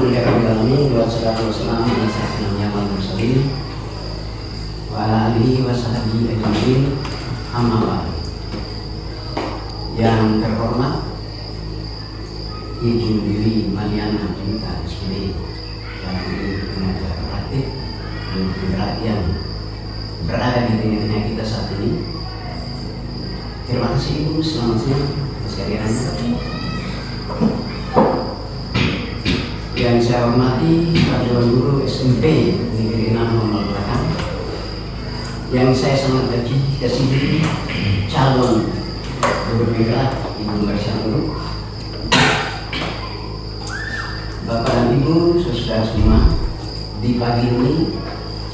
Alhamdulillah rabbil alamin wassalatu wassalamu ala sayyidina Muhammad mursalin wa ala alihi wa sahbihi ajmain. Amma ba'd. Yang terhormat Ibu Dwi Maliana Junita SPD yang pengajar praktik dan penggerak yang berada di tengah-tengah kita saat ini. Terima kasih Ibu, selamat siang atas kehadirannya. Yang saya hormati Pak Dewan Guru SMP Negeri 6 Nomor Belakang, yang saya sangat kasihi calon guru penggerak Ibu Marisa Nurul, Bapak dan Ibu, saudara semua. Di pagi ini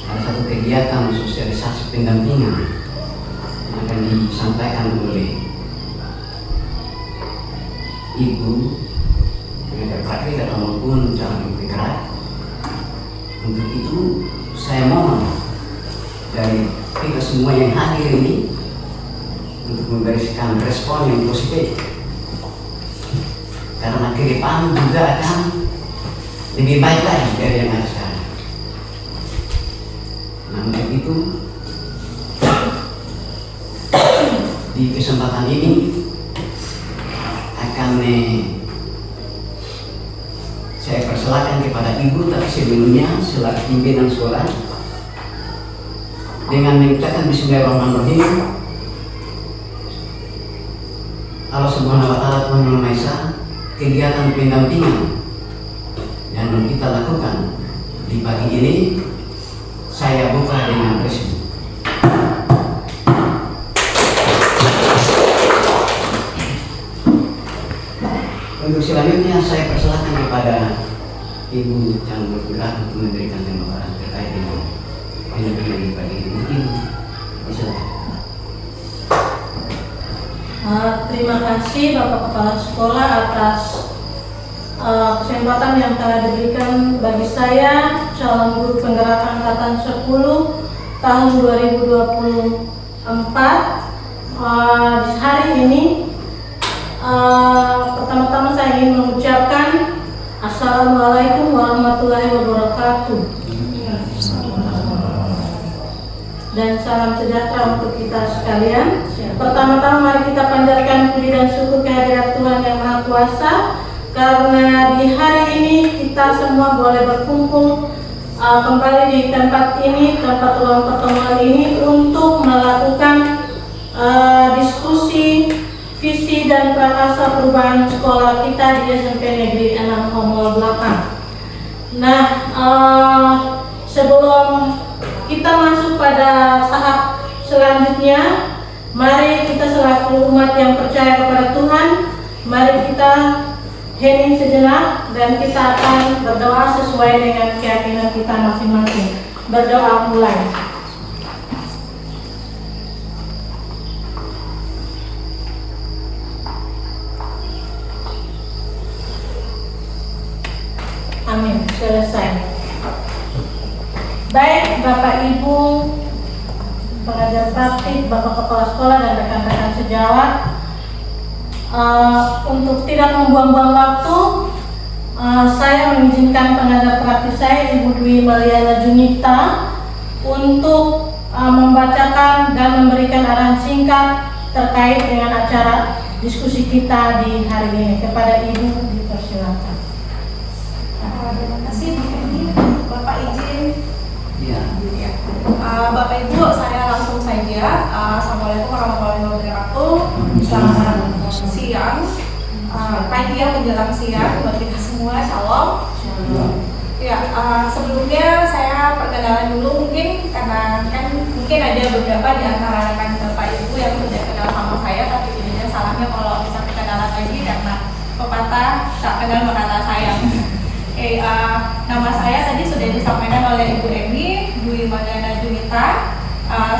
ada satu kegiatan sosialisasi pendampingan yang akan disampaikan oleh Ibu pengajar praktik atau maupun calon penggerak. Untuk itu saya mohon dari kita semua yang hadir ini untuk memberikan respon yang positif, karena ke depan juga akan lebih baik lagi dari yang ada sekarang. Nah, untuk itu di kesempatan ini akan saya persilakan kepada Ibu, tapi sebelumnya selaku pimpinan sekolah dengan mengucapkan Bismillahirrahmanirrahim. Allah Subhanahu wa Ta'ala, Tuhan Yang Maha Esa, kegiatan pendampingan yang kita lakukan di pagi ini saya buka dengan resmi. Untuk selanjutnya saya persilakan kepada Ibu yang bergerak untuk memberikan pemaparan terkait dengan pendampingan di pagi ini. Ibu, silakan. Terima kasih Bapak Kepala Sekolah atas kesempatan yang telah diberikan bagi saya, calon guru penggerak angkatan 10 tahun 2024. Di hari ini pertama-tama saya ingin mengucapkan Assalamualaikum warahmatullahi wabarakatuh dan salam sejahtera untuk kita sekalian. Pertama-tama mari kita panjatkan puji dan syukur kehadirat Tuhan Yang Maha Kuasa, karena di hari ini kita semua boleh berkumpul kembali di tempat ini, tempat ruang pertemuan ini, untuk melakukan diskusi visi dan prakarsa perubahan sekolah kita di SMP Negeri 6 Homol Belakang. Nah, sebelum kita masuk pada tahap selanjutnya, mari kita selaku umat yang percaya kepada Tuhan, mari kita hening sejenak dan kita akan berdoa sesuai dengan keyakinan kita masing-masing. Berdoa mulai. Amin. Selesai. Baik Bapak Ibu pengajar praktik, Bapak Kepala Sekolah dan rekan-rekan sejawat, untuk tidak membuang-buang waktu, saya mengizinkan pengajar praktik saya, Ibu Dwi Maliana Junita, untuk membacakan dan memberikan arahan singkat terkait dengan acara diskusi kita di hari ini. Kepada Ibu dipersilakan. Terima kasih Bu Feni. Bapak izin. Ya. Bapak Ibu, saya langsung saja. Assalamualaikum warahmatullahi wabarakatuh. Selamat siang. Pagi ya, menjelang siang buat kita semua. Shalom. Ya, sebelumnya saya perkenalan dulu, mungkin karena kan mungkin ada beberapa di antara rekan Bapak Ibu yang sudah kenal sama saya, tapi tidak salahnya kalau bisa perkenalan lagi karena pepatah tak kenal maka tak sayang. Oke, nama saya tadi sudah disampaikan oleh Ibu Emi, Dwi Maliana Junita.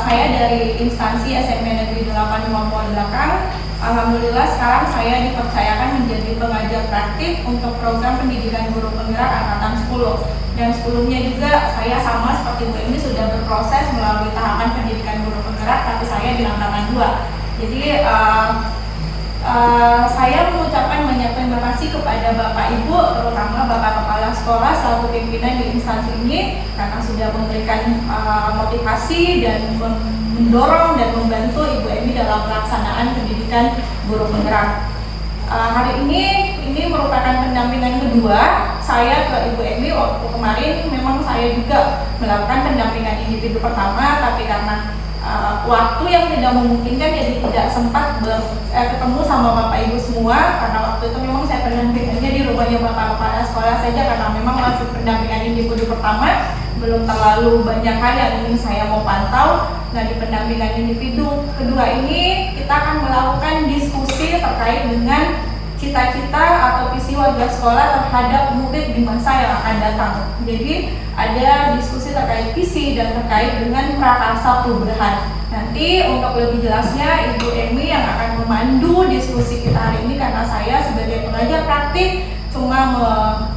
Saya dari instansi SMP Negeri 8 Homol Belakang. Alhamdulillah sekarang saya dipercayakan menjadi pengajar praktik untuk program pendidikan guru penggerak angkatan 10. Dan sebelumnya juga saya sama seperti Bu Emi sudah berproses melalui tahapan pendidikan guru penggerak, tapi saya di angkatan 2. Jadi saya mengucapkan banyak terima kasih kepada Bapak Ibu, terutama Bapak Kepala Sekolah selaku pimpinan di instansi ini karena sudah memberikan motivasi dan mendorong dan membantu Ibu Emi dalam pelaksanaan pendidikan guru penggerak. Hari ini merupakan pendampingan kedua saya ke Ibu Emi. Waktu kemarin memang saya juga melakukan pendampingan individu pertama, tapi karena waktu yang tidak memungkinkan jadi tidak sempat ketemu sama Bapak Ibu semua, karena waktu itu memang saya pendampingannya di rumahnya Bapak Kepala Sekolah saja karena memang masih pendampingan individu pertama, belum terlalu banyak hal yang ingin saya mau pantau. Nah, di pendampingan individu kedua ini kita akan melakukan diskusi terkait dengan cita-cita atau visi warga sekolah terhadap murid di masa yang akan datang. Jadi ada diskusi terkait visi dan terkait dengan prakarsa perubahan. Nanti untuk lebih jelasnya Ibu Emi yang akan memandu diskusi kita hari ini, karena saya sebagai pengajar praktik cuma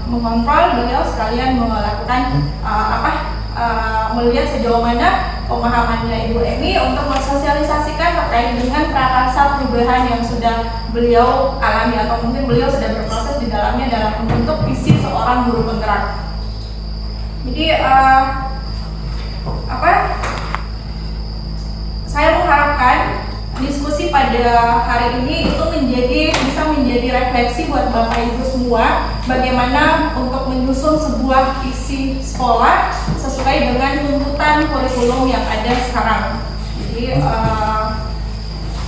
mengontrol, beliau sekalian melakukan melihat sejauh mana pemahamannya Ibu Emi untuk mensosialisasikan terkait dengan prakarsa perubahan yang sudah beliau alami atau mungkin beliau sudah berproses di dalamnya dalam membentuk visi seorang guru penggerak. Jadi saya mengharapkan diskusi pada hari ini itu bisa menjadi refleksi buat Bapak Ibu semua bagaimana untuk menyusun sebuah visi sekolah sesuai dengan tuntutan kurikulum yang ada sekarang. Jadi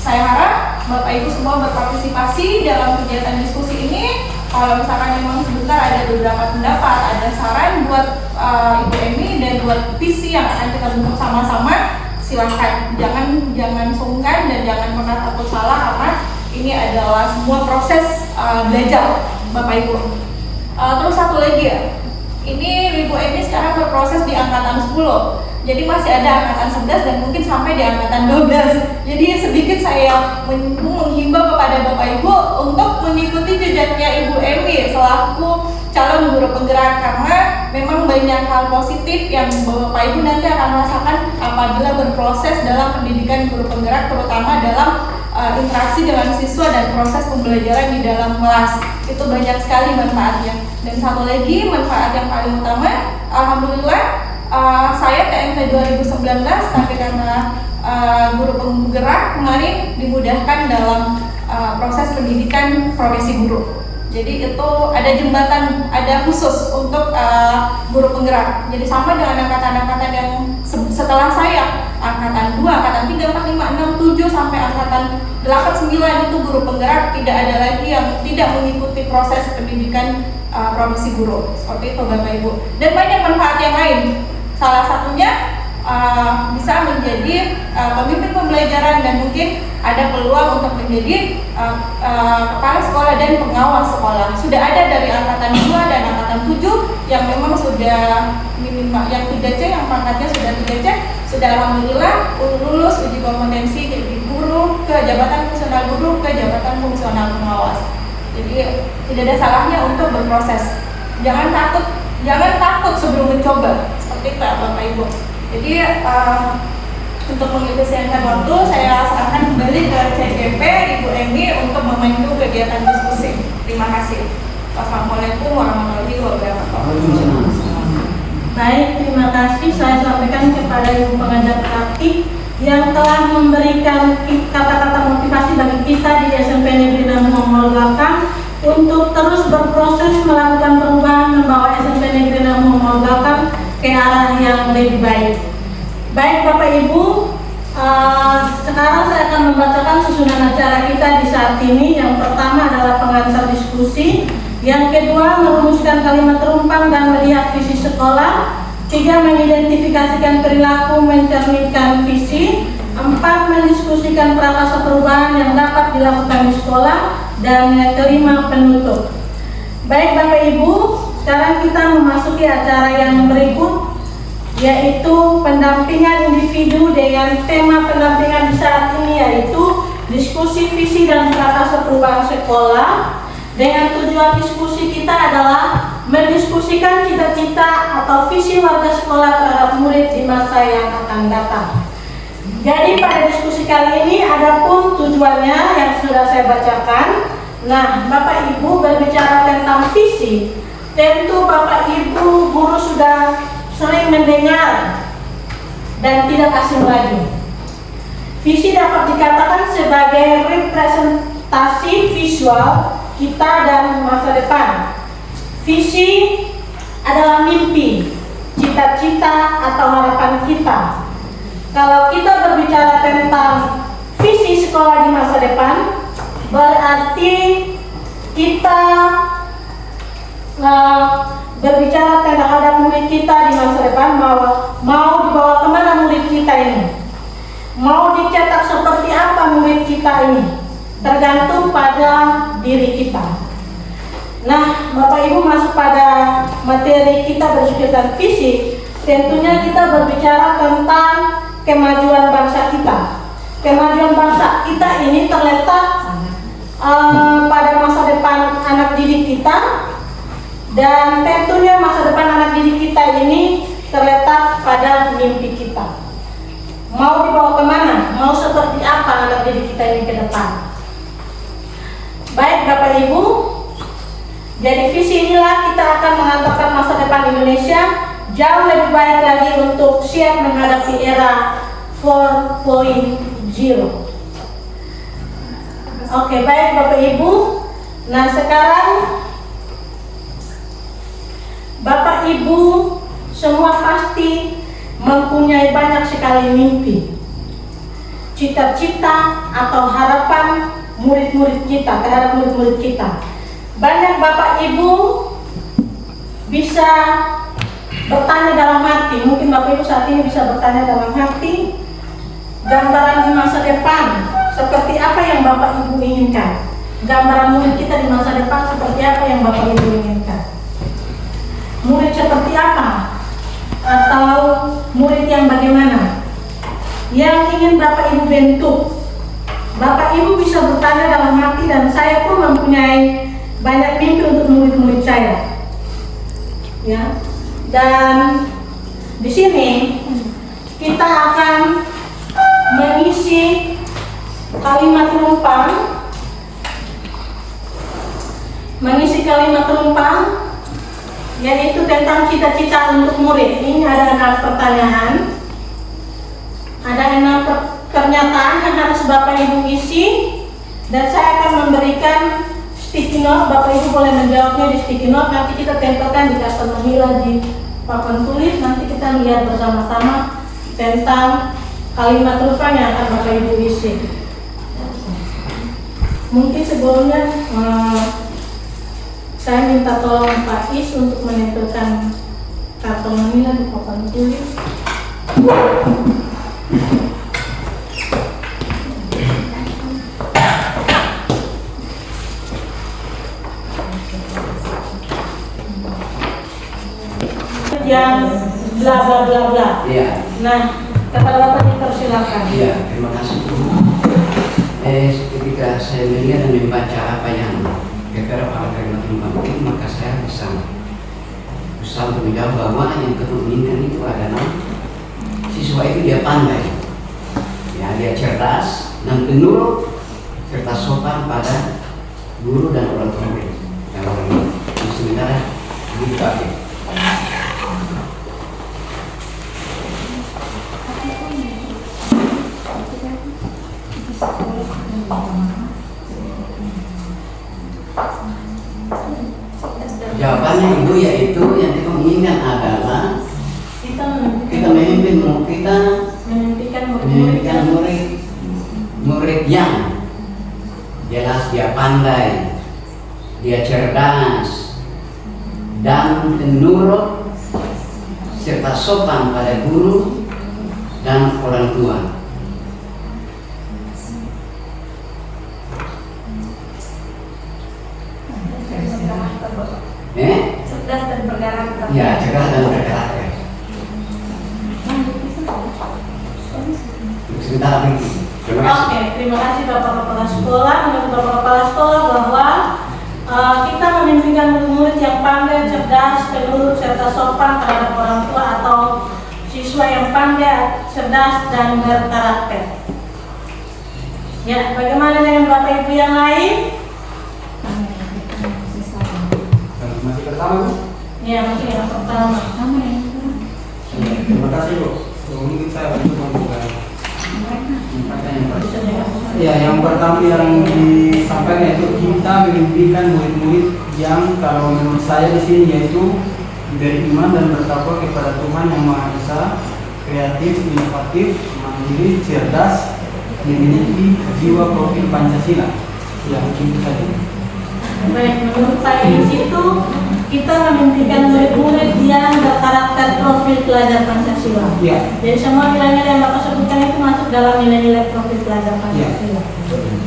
saya harap Bapak Ibu semua berpartisipasi dalam kegiatan diskusi ini. Kalau misalkan memang sebentar ada beberapa pendapat, ada saran buat Ibu Emi dan buat visi yang akan kita bentuk sama-sama, silahkan, jangan sungkan dan jangan pernah takut salah, karena ini adalah semua proses belajar Bapak Ibu. Terus satu lagi ya, ini Ibu Emi sekarang berproses di angkatan 10, jadi masih ada angkatan 11 dan mungkin sampai di angkatan 12. Jadi sedikit saya menghimbau kepada Bapak Ibu untuk mengikuti jejaknya Ibu Emi selaku calon guru penggerak, karena memang banyak hal positif yang Bapak Ibu nanti akan rasakan apabila berproses dalam pendidikan guru penggerak, terutama dalam interaksi dengan siswa dan proses pembelajaran di dalam kelas. Itu banyak sekali manfaatnya. Dan satu lagi manfaat yang paling utama, alhamdulillah saya TMT 2019, tapi karena guru penggerak kemarin dimudahkan dalam proses pendidikan profesi guru. Jadi itu ada jembatan, ada khusus untuk guru penggerak. Jadi sama dengan angkatan-angkatan yang setelah saya, angkatan 2, angkatan 3, 4, 5, 6, 7 sampai angkatan 8, 9 itu guru penggerak, tidak ada lagi yang tidak mengikuti proses pendidikan profesi guru. Seperti itu Bapak Ibu. Dan banyak manfaat yang lain. Salah satunya bisa menjadi pemimpin pembelajaran dan mungkin ada peluang untuk menjadi kepala sekolah dan pengawas sekolah. Sudah ada dari angkatan 2 dan angkatan 7 yang memang sudah minimal yang 3C, yang pangkatnya sudah 3C, sudah alhamdulillah lulus uji kompetensi jadi guru ke jabatan fungsional guru ke jabatan fungsional pengawas. Jadi tidak ada salahnya untuk berproses. Jangan takut sebelum mencoba. Seperti itu Bapak Ibu. Jadi untuk mengefisienkan waktu, saya serahkan kembali ke CGP Ibu Emi untuk memandu kegiatan diskusi. Terima kasih. Wassalamualaikum warahmatullahi wabarakatuh. Baik, terima kasih. Saya sampaikan kepada Ibu pengajar praktik yang telah memberikan kata-kata motivasi bagi kita di SMP Negeri Namuhol Belakang untuk terus berproses melakukan perubahan, membawa SMP Negeri Namuhol Belakang ke arah yang lebih baik. Baik Bapak Ibu, sekarang saya akan membacakan susunan acara kita di saat ini. Yang pertama adalah pengantar diskusi, yang kedua merumuskan kalimat terumpang dan melihat visi sekolah, 3 mengidentifikasikan perilaku mencerminkan visi, 4 mendiskusikan prakarsa perubahan yang dapat dilakukan di sekolah, dan yang kelima penutup. Baik Bapak Ibu, sekarang kita memasuki acara yang berikut, yaitu pendampingan individu dengan tema pendampingan di saat ini yaitu diskusi visi dan prakarsa perubahan sekolah. Dengan tujuan diskusi kita adalah mendiskusikan cita-cita atau visi warga sekolah terhadap murid di masa yang akan datang. Jadi pada diskusi kali ini adapun tujuannya yang sudah saya bacakan. Nah, Bapak Ibu berbicara tentang visi. Tentu Bapak Ibu guru sudah sering mendengar dan tidak asing lagi. Visi dapat dikatakan sebagai representasi visual kita dan masa depan. Visi adalah mimpi, cita-cita atau harapan kita. Kalau kita berbicara tentang visi sekolah di masa depan, berarti kita berbicara terhadap murid kita di masa depan, mau dibawa kemana murid kita ini, mau dicetak seperti apa murid kita ini, tergantung pada diri kita. Nah, Bapak Ibu masuk pada materi kita berbicara visi, tentunya kita berbicara tentang kemajuan bangsa kita. Kemajuan bangsa kita ini terletak pada masa depan anak didik kita, dan tentunya masa depan anak didik kita ini terletak pada mimpi kita. Mau dibawa kemana? Mau seperti apa anak didik kita ini ke depan? Baik Bapak Ibu, jadi visi inilah kita akan mengantarkan masa depan Indonesia jauh lebih baik lagi untuk siap menghadapi era 4.0. Oke, baik Bapak Ibu. Nah, sekarang Bapak Ibu semua pasti mempunyai banyak sekali mimpi, cita-cita atau harapan murid-murid kita terhadap murid-murid kita. Banyak Bapak Ibu bisa bertanya dalam hati, mungkin Bapak Ibu saat ini bisa bertanya dalam hati, gambaran di masa depan seperti apa yang Bapak Ibu inginkan? Gambaran murid kita di masa depan seperti apa yang Bapak Ibu inginkan? Murid seperti apa? Atau murid yang bagaimana? Yang ingin Bapak Ibu bentuk? Bapak Ibu bisa bertanya dalam hati, dan saya pun mempunyai banyak mimpi untuk murid-murid saya. Ya. Dan di sini kita akan mengisi kalimat penumpang, yaitu tentang cita-cita untuk murid. Ini ada 6 pertanyaan, ada 6 pernyataan yang harus Bapak Ibu isi, dan saya akan memberikan sticky note. Bapak Ibu boleh menjawabnya di sticky note. Nanti kita tempelkan di karton manila di papan tulis. Nanti kita lihat bersama-sama tentang kalimat penumpang yang akan Bapak Ibu isi. Mungkin sebelumnya saya minta tolong Pak Is untuk menempelkan karton manila di papan tulis. Yang bla bla bla bla. Iya. Nah, kepada Bapak dipersilakan. Iya, terima kasih. Ketika saya melihat dan membaca apa yang beberapa kalimat penumpang ini, maka saya bisa untuk menjawab bahwa yang ketemu inginkan itu adalah siswa itu dia pandai, ya, dia cerdas dan penurut serta sopan pada guru dan orang tua. Yang orang ini sementara begitu kaki. Jawabannya Ibu yaitu yang kita inginkan adalah kita memimpikan murid yang jelas dia pandai, dia cerdas dan penurut serta sopan pada guru dan orang tua. Cerdas dan berkarakter. Ya, cerdas dan berkarakter. Sebentar lagi. Terima kasih. Oke, terima kasih Bapak Kepala Sekolah. Menurut Bapak Kepala Sekolah bahwa kita memimpikan murid-murid yang pandai, cerdas, penurut, serta sopan terhadap orang tua atau siswa yang pandai, cerdas, dan berkarakter. Ya, bagaimana dengan Bapak Ibu yang lain? Masih pertama, Bu? Ya, masih yang pertama. Terima kasih, Bu. Mungkin saya untuk membuka ya, yang pertama yang disampaikan itu kita mendidikan murid-murid yang kalau menurut saya di sini yaitu beriman dan bertakwa kepada Tuhan Yang Maha Esa, kreatif, inovatif, mandiri, cerdas, memiliki jiwa profil Pancasila. Ya, mungkin itu saja. Baik, menurut Pak Inis itu kita mendidikan murid-murid yang berkarakter profil pelajar Pancasila. Ya. Jadi semua nilai-nilai yang Bapak sebutkan itu masuk dalam nilai-nilai profil pelajar Pancasila.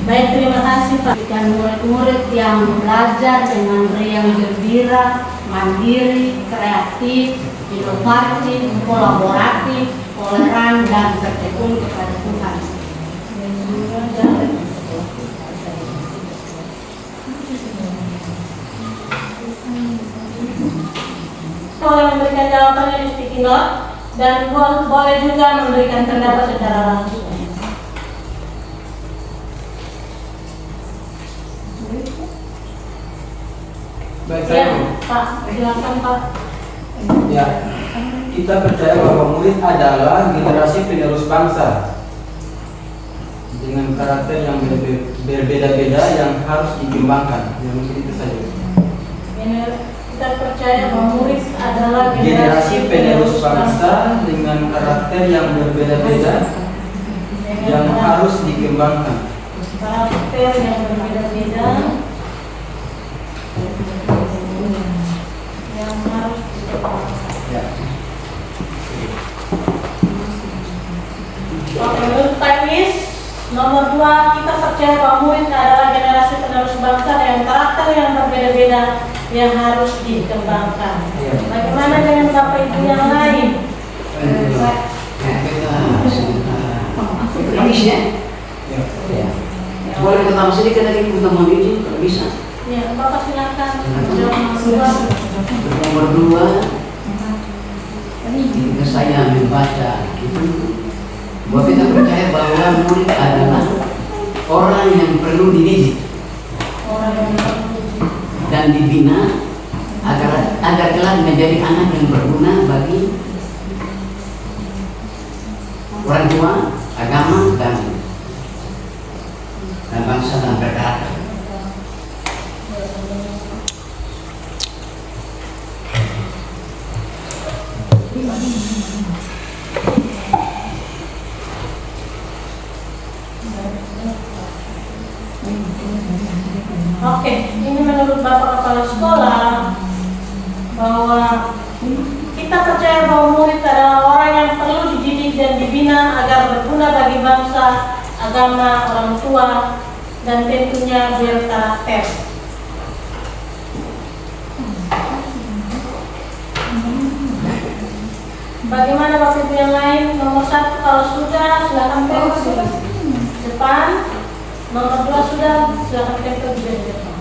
Baik, terima kasih Pak. Dan murid-murid yang belajar dengan riang gembira, mandiri, kreatif, inovatif, kolaboratif, toleran, dan bertekun kepada Tuhan. Boleh memberikan jawabannya di sticky note dan boleh juga memberikan pendapat secara langsung. Baik, Ya, saya. Pak, silakan Pak. Ya, kita percaya bahwa murid adalah generasi penerus bangsa dengan karakter yang berbeda-beda yang harus dikembangkan. Ya, mungkin itu saja. Kita percaya bahwa murid adalah Generasi penerus bangsa dengan karakter yang berbeda-beda yang harus dikembangkan. karakter yang berbeda-beda yang harus dikembangkan. Ya. Oke, menurut Pak Inis, nomor 2, kita percaya bahwa murid adalah generasi penerus bangsa dengan karakter yang berbeda-beda yang harus dikembangkan. Iya. Bagaimana dengan Bapak Ibu yang lain? Habisnya? Ya. Ya. Boleh pertama sedikit dari pertemuan ini kalau bisa. Ya, Bapak silakan. Jawab Nomor 2, ketika saya membaca itu, bahwa kita percaya bahwa murid adalah orang yang perlu dididik orang yang dan dibina agar kelak menjadi anak yang berguna bagi orang tua, agama, dan bangsa dan berkarakter. Oke, ini menurut Bapak Kepala Sekolah bahwa kita percaya bahwa murid adalah orang yang perlu dididik dan dibina agar berguna bagi bangsa, agama, orang tua, dan tentunya berkarakter. Bagaimana Bapak Ibu yang lain? Nomor 1 kalau sudah silakan tempel di depan. Nomor 2 sudah silakan tempel juga di depan.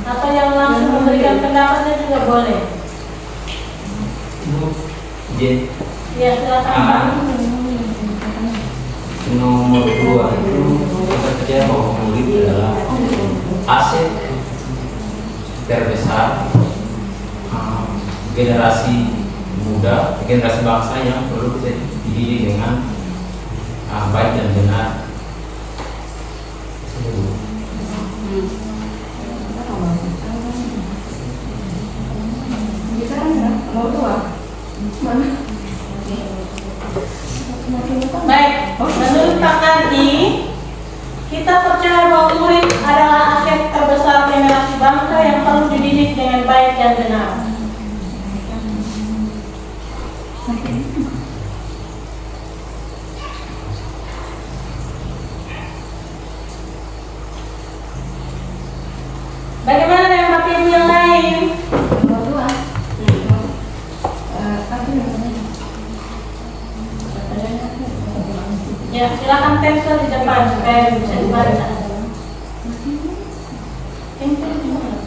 Atau yang langsung memberikan pendapatnya juga boleh. J. Ya, silakan Pak. Nomor 2 itu kita percaya bahwa murid adalah aset terbesar generasi muda, generasi bangsa yang perlu kita dididik dengan baik dan benar. Baik, menurut Pak Kardi, kita percaya bahwa murid adalah aset terbesar generasi bangsa yang perlu dididik dengan baik dan benar. Bagaimana dengan Bapak Ibu yang lain? Ya, silakan tempel di depan supaya bisa dibaca. Tempel di mana?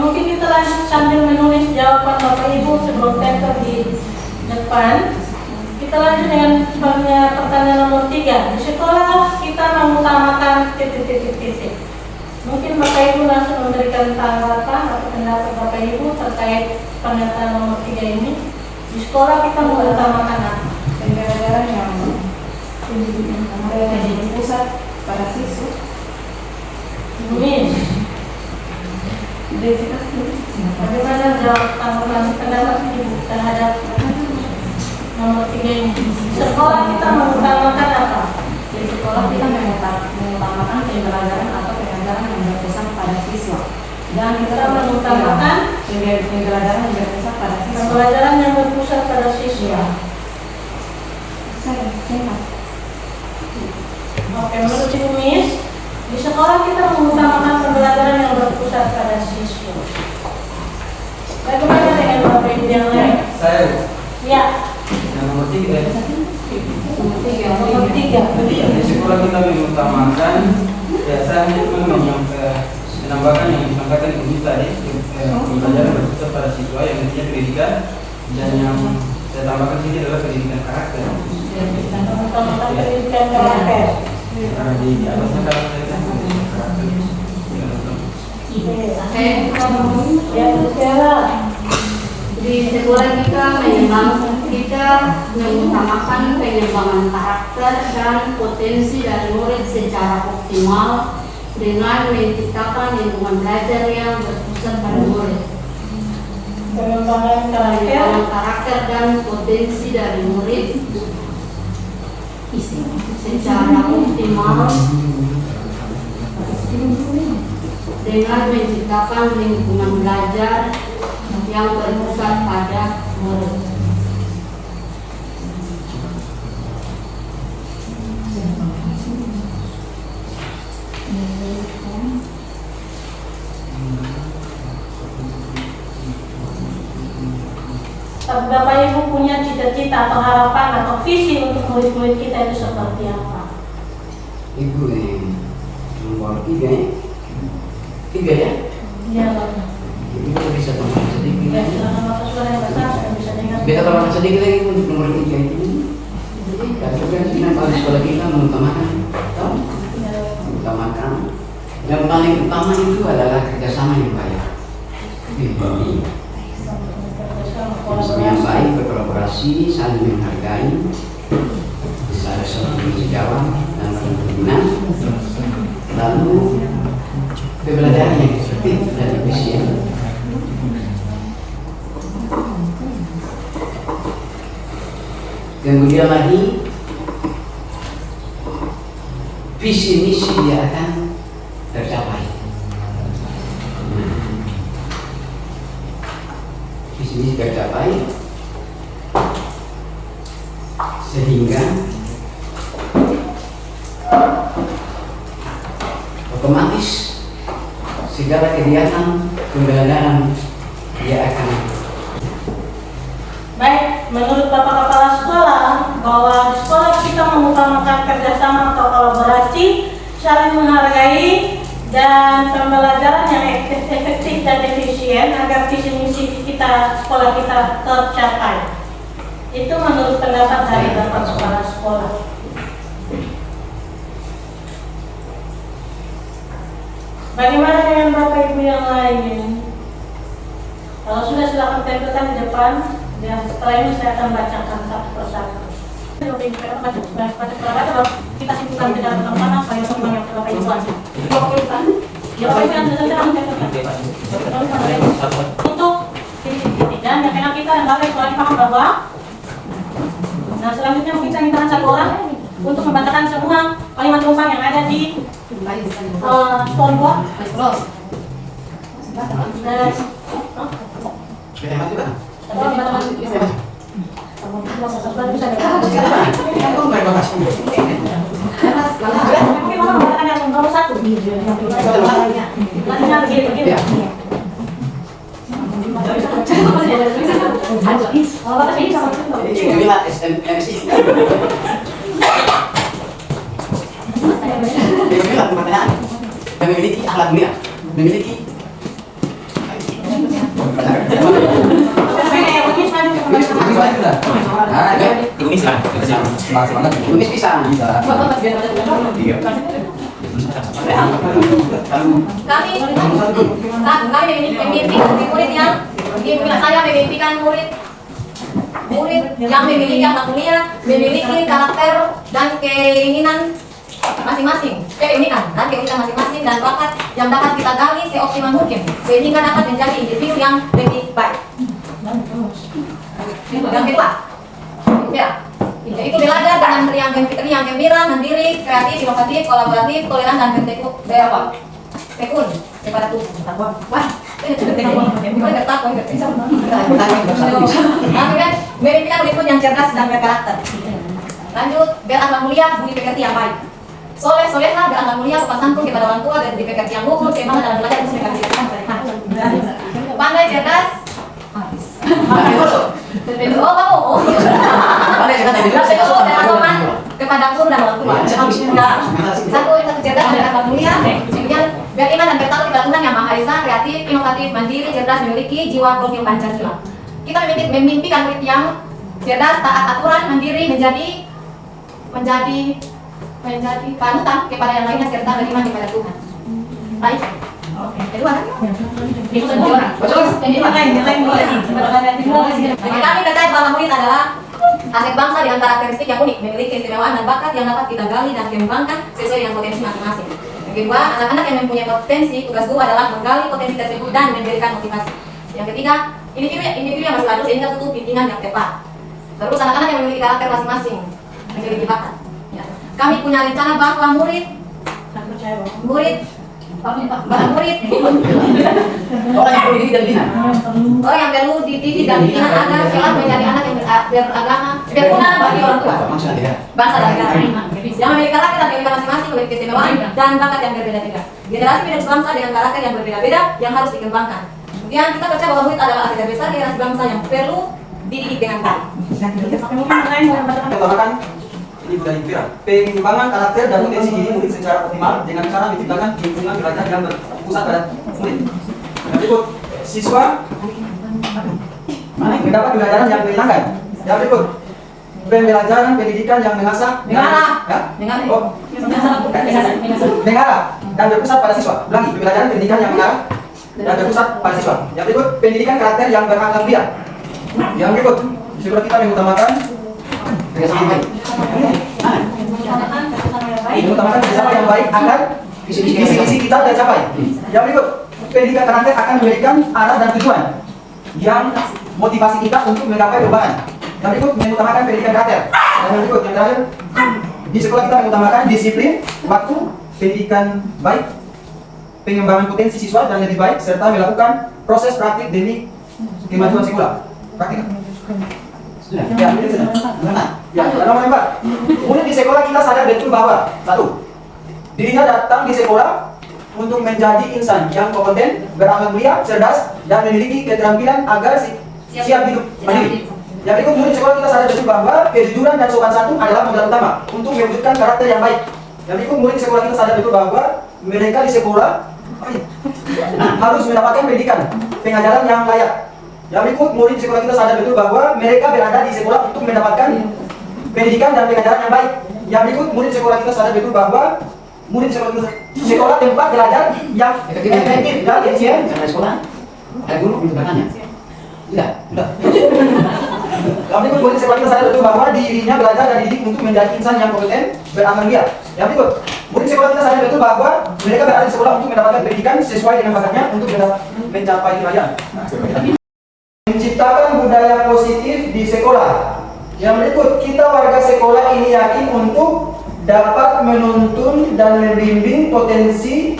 Mungkin kita lanjut sambil menulis jawaban Bapak Ibu sebelum tempel di depan. Kita lanjut dengan pertanyaan nomor 3. Di sekolah kita mengutamakan titik. Mungkin Bapak Ibu langsung memberikan tanggapan atau pendapat Bapak Ibu terkait pernyataan nomor 3 ini. Di sekolah kita mengutamakan apa? Negara-negara yang menjadi pusat pada siswa. Miss, bagaimana tanggapan pendapat Ibu terhadap nomor 3 ini? Sekolah kita mengutamakan apa? Di sekolah kita mengutamakan pembelajaran atau pengajaran yang berpusat pada siswa. Dan Kita mengutamakan pembelajaran yang berpusat pada siswa. pembelajaran yang berpusat pada siswa. Oke, menurut Ibu Miss, di sekolah kita mengutamakan pembelajaran yang berpusat pada siswa. Bagaimana dengan Bapak Ibu yang lain? Saya Ya, yang nomor 3 ya. nomor 3. Di sekolah kita mengutamakan, ya saya hanya menambahkan yang disampaikan Ibu Miss tadi, pembelajaran berpusat pada siswa yang intinya pendidikan, dan yang saya tambahkan sini adalah pendidikan karakter. Mengutamakan pendidikan karakter. Karena di atasnya karakter kan pendidikan karakter. Ya, Sarah. Di sekolah kita mengutamakan pengembangan karakter dan potensi dari murid secara optimal dengan menciptakan lingkungan belajar yang berpusat pada murid. Pengembangan Pengembangan karakter dan potensi dari murid secara optimal dengan menciptakan lingkungan belajar yang berpusat pada murid. Tapi Bapak Ibu punya cita-cita atau harapan atau visi untuk murid-murid kita itu seperti apa? Ibu nomor 3 ya. 3 ya. Iya, Bapak. Ibu bisa tambah sedikit. Ya, silakan Bapak suara yang besar supaya bisa dengar. Bisa tambah sedikit lagi untuk nomor 3 ini. Jadi kan kenapa sekolah kita mengutamakan, tahu? Mengutamakan. Yang paling utama itu adalah kerjasama yang baik. Kerjasama yang baik, berkolaborasi, saling menghargai, bisa saling menjawab dan saling berguna. Lalu pembelajaran yang efektif dan efisien. Kemudian lagi visi misi dia akan tercapai. Visi misi tercapai sehingga otomatis segala kegiatan pembelajaran dia akan. Baik, menurut Bapak Kepala Sekolah bahwa di sekolah kita mengutamakan kerjasama atau kolaborasi, saling menghargai, dan pembelajaran yang efektif dan efisien agar visi misi kita sekolah kita tercapai. Itu menurut pendapat dari Bapak Kepala Sekolah. Bagaimana dengan Bapak Ibu yang lain? Kalau sudah silakan tempelkan di depan. Ya, setelah ini saya akan bacakan satu persatu. Baca kita simpulkan ke dalam mana supaya semua yang Bapak Ibu baca. Ya, Bapak Ibu yang sedang tempelkan. Untuk titik-titik dan yang kita yang Bapak Ibu paham bahwa. Nah, selanjutnya mungkin saya minta satu orang untuk membacakan semua kalimat rumpang yang ada di storyboard. Memiliki akhlak mulia, memiliki sudah. Nah, ya. Kumis lah. Semangat. Kumis bisa. Bisa. Iya. Kami memimpikan murid yang saya memimpikan murid yang memiliki akhlak mulia, memiliki karakter dan keinginan masing-masing, keunikan masing-masing dan bakat yang dapat kita gali seoptimal mungkin sehingga dapat menjadi individu yang lebih baik. Yang kedua, ya, yaitu belajar dengan riang gembira, mandiri, kreatif, inovatif, kolaboratif, toleran dan tekun kepada tubuh. Wah, memimpikan murid yang cerdas dan berkarakter. Lanjut, berakhlak mulia, budi pekerti yang baik. Solehah, berakhlak mulia, sopan santun kepada orang tua dan budi pekerti yang luhur, semangat dalam belajar dan pandai, cerdas. Sopan kepada guru dan orang tua. Satu cerdas dan berakhlak mulia. Kemudian beriman dan bertakwa kepada Tuhan Yang Maha Esa, kreatif, inovatif, mandiri, cerdas, memiliki jiwa profil Pancasila. Kita memimpikan murid yang cerdas, taat aturan, mandiri, menjadi panutan kepada yang lainnya serta beriman kepada Tuhan. Baik. Kedua kan? Kami percaya bahwa murid adalah aset bangsa dengan karakteristik yang unik, memiliki keistimewaan dan bakat yang dapat kita gali dan kembangkan sesuai dengan potensi masing-masing. Yang kedua, anak-anak yang mempunyai potensi, tugas guru adalah menggali potensi tersebut dan memberikan motivasi. Yang ketiga, individu yang bersatu sehingga butuh bimbingan yang tepat. Terus anak-anak yang memiliki karakter masing-masing, memiliki bakat. Ya. Kami punya rencana bahwa murid Orang yang perlu dididik dan dibina. orang yang perlu dididik dan dibina agar kelak menjadi anak yang beragama, berguna bagi orang tua, bangsa dan negara. Yang memiliki karakter dan keunikan masing-masing, memiliki keistimewaan dan bakat yang berbeda-beda. Generasi penerus bangsa dengan karakter yang berbeda-beda yang harus dikembangkan. Kemudian kita percaya bahwa murid adalah aset terbesar generasi bangsa yang perlu dididik dengan baik. Ini budaya Impira. Pengembangan karakter dan potensi diri murid secara optimal dengan cara menciptakan lingkungan belajar yang berpusat pada murid. Yang berikut, siswa mendapat pembelajaran yang menyenangkan. Yang berikut, pembelajaran pendidikan yang mengasah mengarah dan berpusat pada siswa. Ulangi, pembelajaran pendidikan yang mengarah dan berpusat pada siswa. Yang berikut, pendidikan karakter yang berakhlak mulia. Yang berikut, sekolah kita mengutamakan kerjasama yang baik agar visi-visi kita tercapai. Yang berikut, pendidikan karakter akan memberikan arah dan tujuan yang motivasi kita untuk menggapai perubahan. Yang berikut, mengutamakan pendidikan karakter. Dan yang berikut, yang terakhir, di sekolah kita mengutamakan disiplin, waktu, pendidikan baik, pengembangan potensi siswa dan lebih baik, serta melakukan proses praktik demi kemajuan sekolah. Praktik. Ya, nomor 4. Kemudian di sekolah kita sadar betul bahwa 1. Dirinya datang di sekolah untuk menjadi insan yang kompeten, berakhlak mulia, cerdas, dan memiliki keterampilan agar siap hidup mandiri. Yang berikut, murid sekolah kita sadar betul bahwa kejujuran dan sopan santun adalah modal utama untuk mewujudkan karakter yang baik. Yang berikut, murid sekolah kita sadar betul bahwa mereka di sekolah harus mendapatkan pendidikan, pengajaran yang layak. Yang berikut, murid di sekolah kita sadar betul bahwa mereka berada di sekolah untuk mendapatkan pendidikan dan pengajaran yang baik. Yang berikut, murid di sekolah kita sadar betul bahwa murid di sekolah tempat belajar yang efektif dan efisien. Sekolah ada guru untuk bertanya. Tidak, sudah. Yang berikut, murid di sekolah kita sadar betul bahwa dirinya belajar dan dididik untuk menjadi insan yang kompeten, berakhlak mulia. Yang berikut, murid di sekolah kita sadar betul bahwa mereka berada di sekolah untuk mendapatkan pendidikan sesuai dengan bakatnya untuk mencapai kemajuan. Menciptakan budaya positif di sekolah. Yang berikut, kita warga sekolah ini yakin untuk dapat menuntun dan membimbing potensi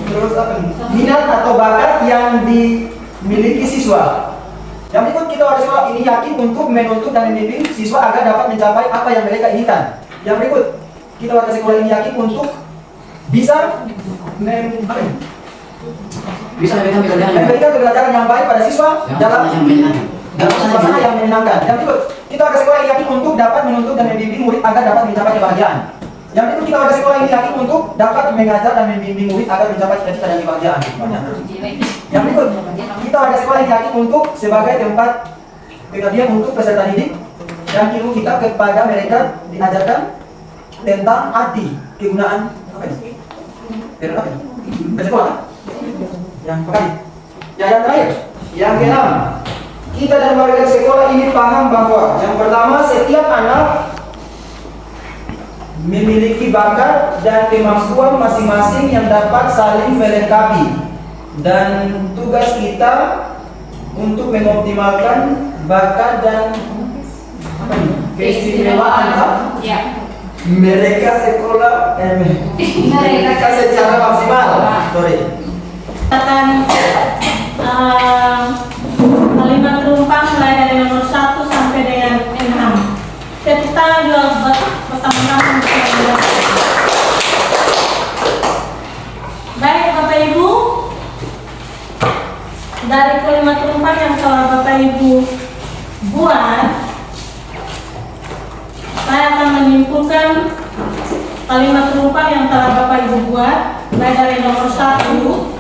terus minat atau bakat yang dimiliki siswa. Yang berikut, kita warga sekolah ini yakin untuk menuntun dan membimbing siswa agar dapat mencapai apa yang mereka inginkan. Yang berikut, kita warga sekolah ini yakin untuk bisa memberikan pembelajaran yang baik pada siswa dalam suasana yang menyenangkan. Yang berikut, kita warga sekolah ini yakin untuk dapat menuntut dan membimbing murid agar dapat mencapai kebahagiaan. Yang berikut, kita warga sekolah ini yakin untuk dapat mengajar dan membimbing murid agar mencapai cita-cita dan kebahagiaan. Yang berikut, kita warga sekolah dihakim untuk sebagai tempat pengabdian untuk peserta didik dan ilmu kita kepada mereka diajarkan tentang arti kegunaan apa ini? Apa ini? Bersekolah. Yang terakhir. Yang terakhir. Yang keenam. Kita dan warga sekolah ini paham bahwa yang pertama setiap anak memiliki bakat dan kemampuan masing-masing yang dapat saling melengkapi dan tugas kita untuk mengoptimalkan bakat dan keistimewaan mereka sekolah mereka secara maksimal. Kalimat penumpang mulai dari nomor 1 sampai dengan 6. Tepuk tangan juga pertama-tama. Baik Bapak Ibu, dari kalimat penumpang yang telah Bapak Ibu buat, saya akan menyimpulkan kalimat penumpang yang telah Bapak Ibu buat, mulai dari nomor 1.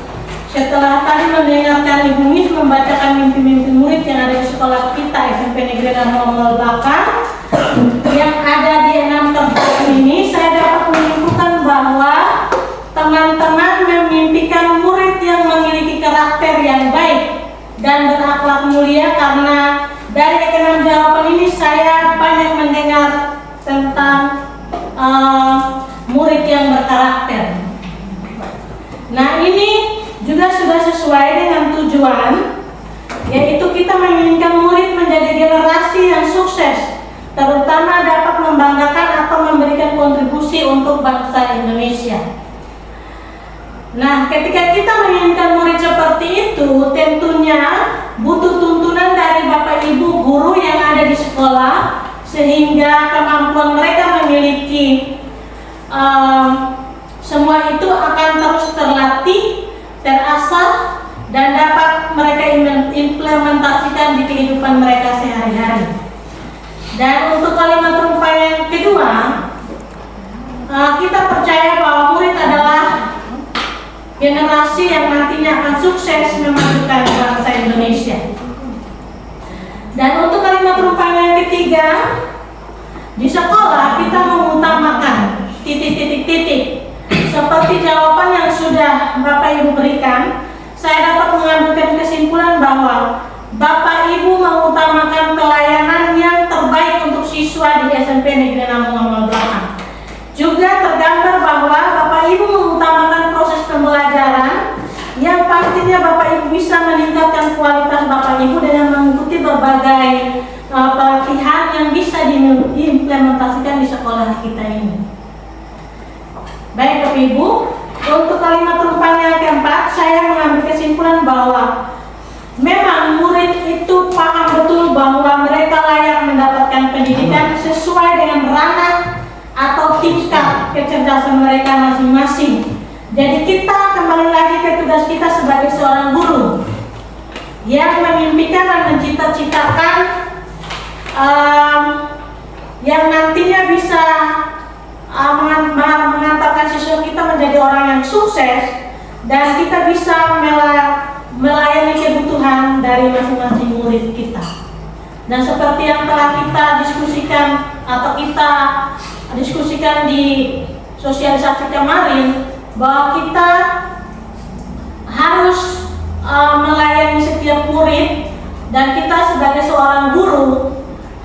Setelah tadi mendengarkan Ibu Miss membacakan mimpi-mimpi murid yang ada di sekolah kita SMP Negeri Nomor 8 yang ada di 6 tempat ini, saya dapat menyimpulkan bahwa teman-teman memimpikan murid yang memiliki karakter yang baik dan berakhlak mulia, karena dari ke-6 jawaban ini saya banyak mendengar tentang murid yang berkarakter. Nah, ini juga sudah sesuai dengan tujuan, yaitu kita menginginkan murid menjadi generasi yang sukses, terutama dapat membanggakan atau memberikan kontribusi untuk bangsa Indonesia. Nah, ketika kita menginginkan murid seperti itu, tentunya butuh tuntunan dari Bapak Ibu guru yang ada di sekolah, sehingga kemampuan mereka memiliki semua itu akan terus terlatih, terasah, dan dapat mereka implementasikan di kehidupan mereka sehari-hari. Dan untuk kalimat penumpang yang kedua, kita percaya bahwa murid adalah generasi yang nantinya akan sukses memajukan bangsa Indonesia. Dan untuk kalimat penumpang yang ketiga, di sekolah kita mengutamakan titik-titik-titik. Seperti jawaban yang sudah Bapak Ibu berikan, saya dapat mengambil kesimpulan bahwa Bapak Ibu mengutamakan pelayanan yang terbaik untuk siswa di SMP Negeri Nomor 8. Juga tergambar bahwa Bapak Ibu mengutamakan proses pembelajaran yang pastinya Bapak Ibu bisa meningkatkan kualitas Bapak Ibu dengan mengikuti berbagai pelatihan yang bisa diimplementasikan di sekolah kita ini. Baik Bapak Ibu, untuk kalimat penumpang yang keempat, saya mengambil kesimpulan bahwa memang murid itu paham betul bahwa mereka layak mendapatkan pendidikan sesuai dengan ranah atau tingkat kecerdasan mereka masing-masing. Jadi kita kembali lagi ke tugas kita sebagai seorang guru yang memimpikan dan mencita-citakan yang nantinya bisa mengantarkan siswa kita menjadi orang yang sukses, dan kita bisa melayani kebutuhan dari masing-masing murid kita. Dan seperti yang telah kita diskusikan atau kita diskusikan di sosialisasi kemarin, bahwa kita harus melayani setiap murid, dan kita sebagai seorang guru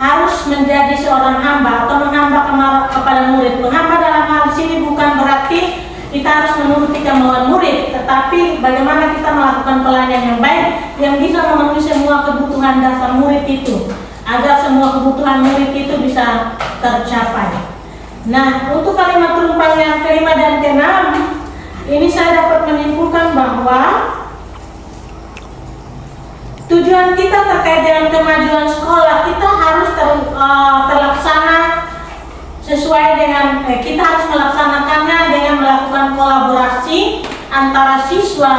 harus menjadi seorang hamba atau menghamba kepada murid. Menghamba dalam hal di sini bukan berarti kita harus menuruti kemauan murid, tetapi bagaimana kita melakukan pelayanan yang baik yang bisa memenuhi semua kebutuhan dasar murid itu, agar semua kebutuhan murid itu bisa tercapai. Nah, untuk kalimat penumpang yang kelima dan keenam, ini saya dapat menyimpulkan bahwa tujuan kita terkait dengan kemajuan sekolah, kita harus terlaksana sesuai dengan kita harus melaksanakannya dengan melakukan kolaborasi antara siswa,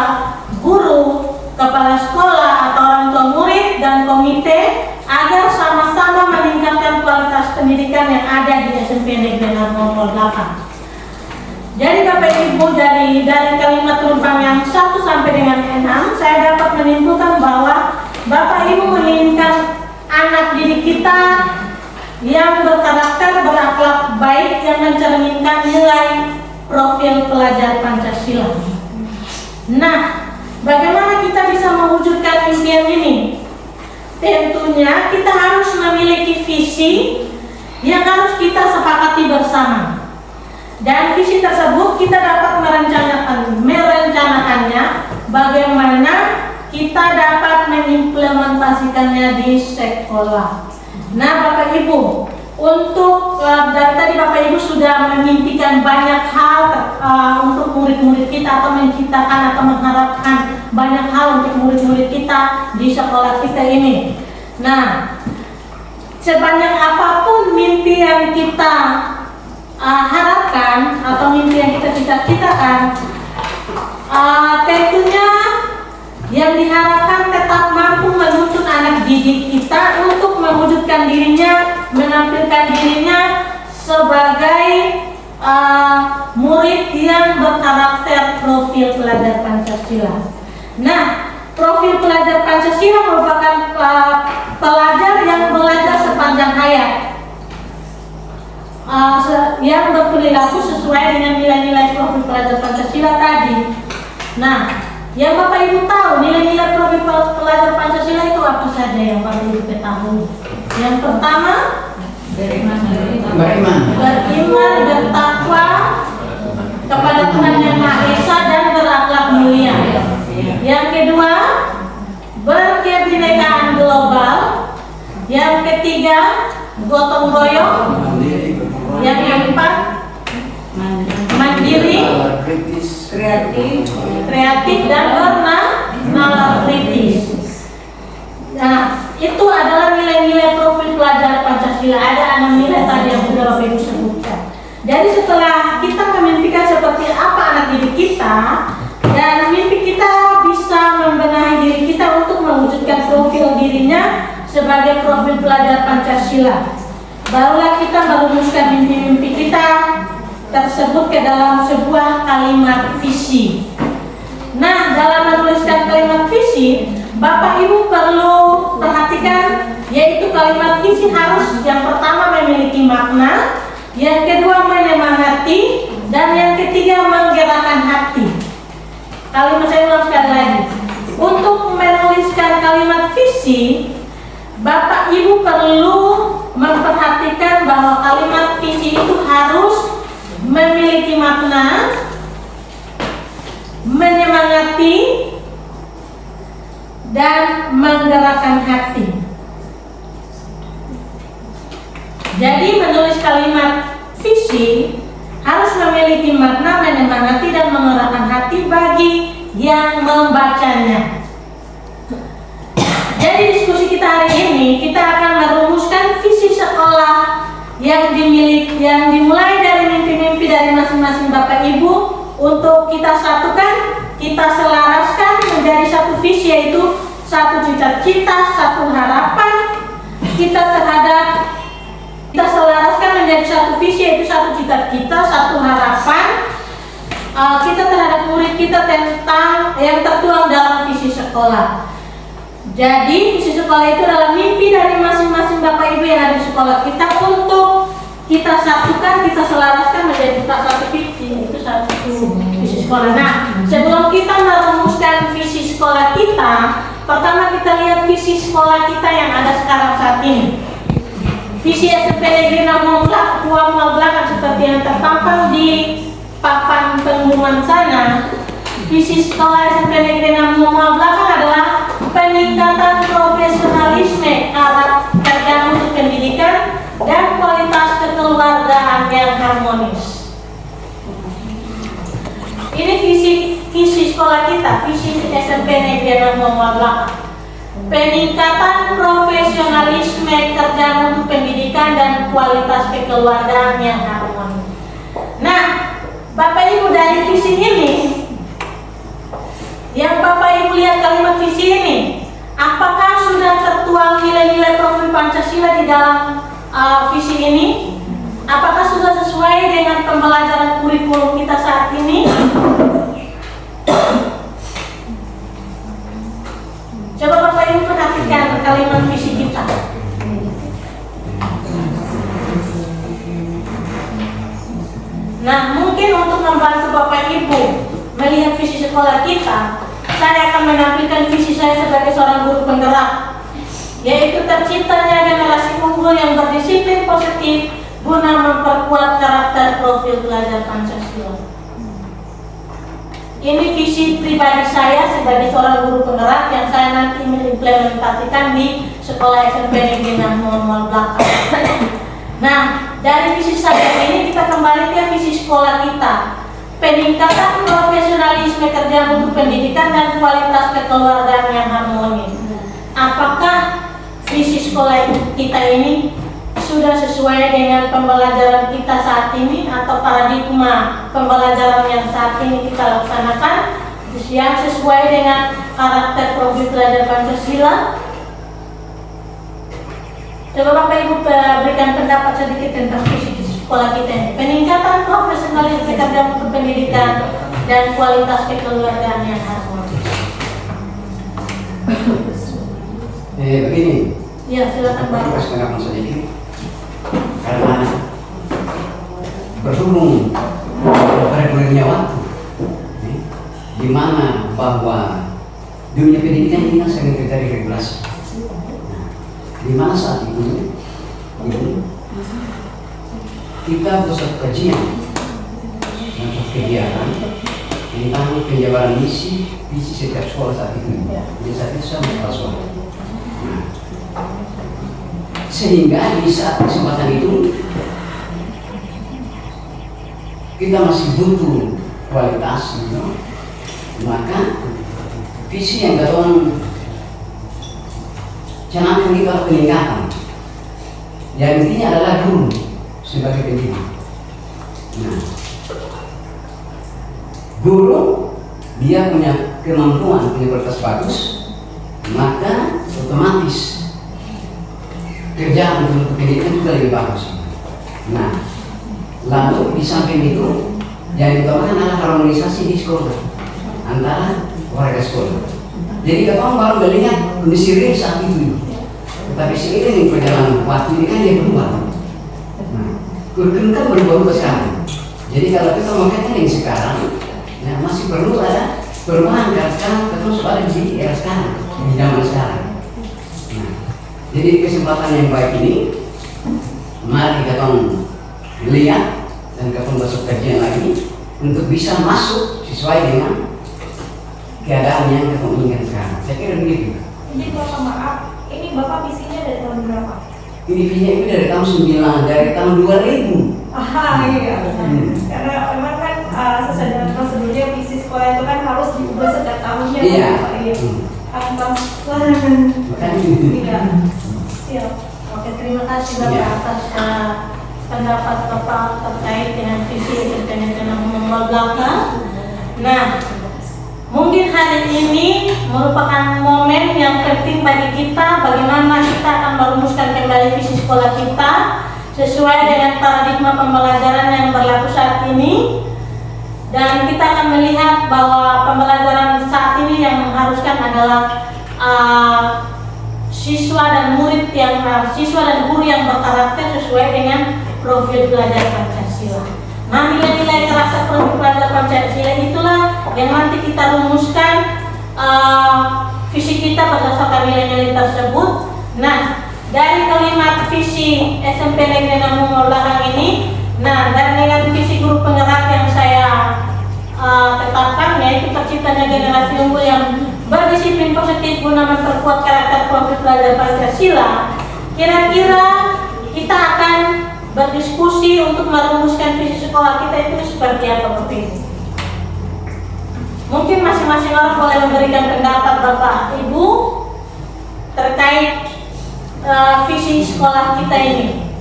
guru, kepala sekolah atau orang tua murid dan komite, agar sama-sama meningkatkan kualitas pendidikan yang ada di SMP Negeri Nomor 8. Jadi Bapak Ibu, dari kalimat penumpang yang 1 sampai dengan 6, saya dapat menyimpulkan bahwa bahwa Bapak Ibu menginginkan anak didik kita yang berkarakter, berakhlak baik, yang mencerminkan nilai profil pelajar Pancasila. Nah, bagaimana kita bisa mewujudkan impian ini? Tentunya kita harus memiliki visi yang harus kita sepakati bersama. Dan visi tersebut kita dapat merencanakannya bagaimana kita dapat mengimplementasikannya di sekolah. Nah, Bapak Ibu, untuk dari tadi Bapak Ibu sudah memimpikan banyak hal untuk murid-murid kita, atau menciptakan atau mengharapkan banyak hal untuk murid-murid kita di sekolah kita ini. Nah, sebanyak apapun mimpi yang kita harapkan atau mimpi yang kita cita-citakan, tentunya yang diharapkan tetap mampu menuntun anak didik kita untuk mewujudkan dirinya, menampilkan dirinya sebagai murid yang berkarakter profil pelajar Pancasila. Nah, profil pelajar Pancasila merupakan pelajar yang belajar sepanjang hayat, yang berperilaku sesuai dengan nilai-nilai profil pelajar Pancasila tadi. Nah, yang Bapak Ibu tahu nilai-nilai profil pelajar Pancasila itu apa saja yang Bapak Ibu ketahui? Yang pertama, beriman, bertakwa kepada Tuhan Yang Maha Esa dan berakhlak mulia. Yang kedua, berkebinekaan global. Yang ketiga, gotong royong. Yang keempat, mandiri, kreatif dan bernalar kritis. Nah, itu adalah nilai-nilai profil pelajar Pancasila. Ada 6 nilai tadi yang sudah Bapak Ibu sebutkan. Jadi setelah kita memimpikan seperti apa anak didik kita, dan mimpi kita bisa membenahi diri kita untuk mewujudkan profil dirinya sebagai profil pelajar Pancasila, barulah kita merumuskan mimpi-mimpi kita tersebut ke dalam sebuah kalimat visi. Nah, dalam menuliskan kalimat visi, Bapak Ibu perlu perhatikan, yaitu kalimat visi harus yang pertama memiliki makna, yang kedua menyemangati, dan yang ketiga menggerakkan hati. Kalimat saya ulang sekali lagi. Untuk menuliskan kalimat visi, Bapak Ibu perlu memperhatikan bahwa kalimat visi itu harus memiliki makna, menyemangati, dan menggerakkan hati. Jadi menulis kalimat visi harus memiliki makna, menyemangati, dan menggerakkan hati bagi yang membacanya. Jadi diskusi kita hari ini, kita akan merumuskan visi sekolah yang dimulai dari mimpi-mimpi dari masing-masing Bapak Ibu untuk kita satukan, kita selaraskan menjadi satu visi, yaitu satu cita-cita, satu harapan kita selaraskan menjadi satu visi, yaitu satu cita-cita, satu harapan kita terhadap murid kita tentang yang tertuang dalam visi sekolah. Jadi visi sekolah itu adalah mimpi dari masing-masing Bapak Ibu yang ada di sekolah kita untuk kita satukan, kita selaraskan menjadi satu visi, itu satu visi sekolah. Nah, sebelum kita merumuskan visi sekolah kita, pertama kita lihat visi sekolah kita yang ada sekarang saat ini. Visi SMP Negeri Namuang belakang seperti yang terpampang di papan pengumuman sana. Visi sekolah SMP Negeri Namuang belakang adalah peningkatan profesionalisme, karakter untuk pendidikan, dan kualitas kekeluargaan yang harmonis. Ini visi sekolah kita, visi SMP Negeri Namuang belakang. Peningkatan profesionalisme, kerja untuk pendidikan, dan kualitas kekeluargaan yang harmonis. Nah, Bapak Ibu, dari visi ini, yang Bapak Ibu lihat kalimat visi ini, apakah sudah tertuang nilai-nilai profil Pancasila di dalam visi ini? Apakah sudah sesuai dengan pembelajaran kurikulum kita saat ini? Coba sekolah kita, saya akan menampilkan visi saya sebagai seorang guru penggerak, yaitu terciptanya generasi unggul yang berdisiplin positif guna memperkuat karakter profil pelajar Pancasila. Ini visi pribadi saya sebagai seorang guru penggerak yang saya nanti mengimplementasikan di sekolah SMP Negeri 6 Muhammad Belakang. Nah, dari visi saya ini kita kembali ke visi sekolah kita. Peningkatan profesionalisme kerja untuk pendidikan dan kualitas kekeluargaan yang harmonis. Apakah visi sekolah kita ini sudah sesuai dengan pembelajaran kita saat ini atau paradigma pembelajaran yang saat ini kita laksanakan yang sesuai dengan karakter profil pelajar Pancasila? Coba Bapak Ibu berikan pendapat sedikit tentang visi sekolah kita ini. Peningkatan profesionalisme kerja untuk pendidikan dan kualitas kekeluargaan yang harmonis. Begini. Ya, silakan Bapak. Kasih tanggapan sedikit. Karena berhubung pada bulannya waktu, di mana bahwa dunia pendidikan ini kan sangat terjadi regulasi. Di mana saat itu kita pusat kajian dan kegiatan tentang penjabaran misi visi setiap sekolah saat itu. Jadi saat itu sama kepala sekolah. Sehingga di saat kesempatan itu kita masih butuh kualitas, maka visi yang kita canangkan kita peningkatan. Yang intinya adalah guru sebagai pendidik. Nah, guru dia punya kemampuan, punya kualitas bagus, maka otomatis kerjaan untuk pendidikan juga lebih bagus. Nah, lalu di samping itu yang diutamakan adalah harmonisasi di sekolah antara warga sekolah. Jadi kita baru melihat kondisi real saat itu, tetapi seiring perjalanan waktu ini kan dia berubah. Nah, kurikulum kan berubah sekarang. Jadi kalau kita mengatakan yang sekarang, nah masih perlu ada perubahan karena sekarang kita sudah ada di era sekarang, di zaman sekarang. Jadi kesempatan yang baik ini, mari kita lihat dan kita masuk kajian lagi untuk bisa masuk sesuai dengan keadaan yang kita inginkan sekarang. Saya kira begitu. Jadi Bapak maaf, ini Bapak visinya dari tahun berapa? Ini visinya itu dari tahun 9, dari tahun 2000. Aha, iya. Karena memang kan sesuai dengan prosedurnya visi sekolah itu kan harus diubah setiap tahunnya. Iya. Pak, iya. Makanya. Iya. Oke, terima kasih Bapak atas pendapat Bapak terkait dengan visi dengan belakang. Nah, mungkin hari ini merupakan momen yang penting bagi kita bagaimana kita akan merumuskan kembali visi sekolah kita sesuai dengan paradigma pembelajaran yang berlaku saat ini. Dan kita akan melihat bahwa pembelajaran saat ini yang mengharuskan adalah siswa dan guru yang berkarakter sesuai dengan profil pelajar Pancasila. Nah, nilai-nilai karakter profil pelajar Pancasila itulah yang nanti kita rumuskan visi kita berdasarkan nilai-nilai tersebut. Nah, dari kalimat visi SMP Negeri 6 Muhammad Belakang ini, nah dan dengan visi guru penggerak yang saya tetapkan, yaitu terciptanya generasi unggul yang berdisiplin positif guna memperkuat karakter profil pelajar Pancasila. Kira-kira kita akan berdiskusi untuk merumuskan visi sekolah kita itu seperti apa, Bapak Ibu? Mungkin masing-masing orang boleh memberikan pendapat Bapak Ibu terkait visi sekolah kita ini.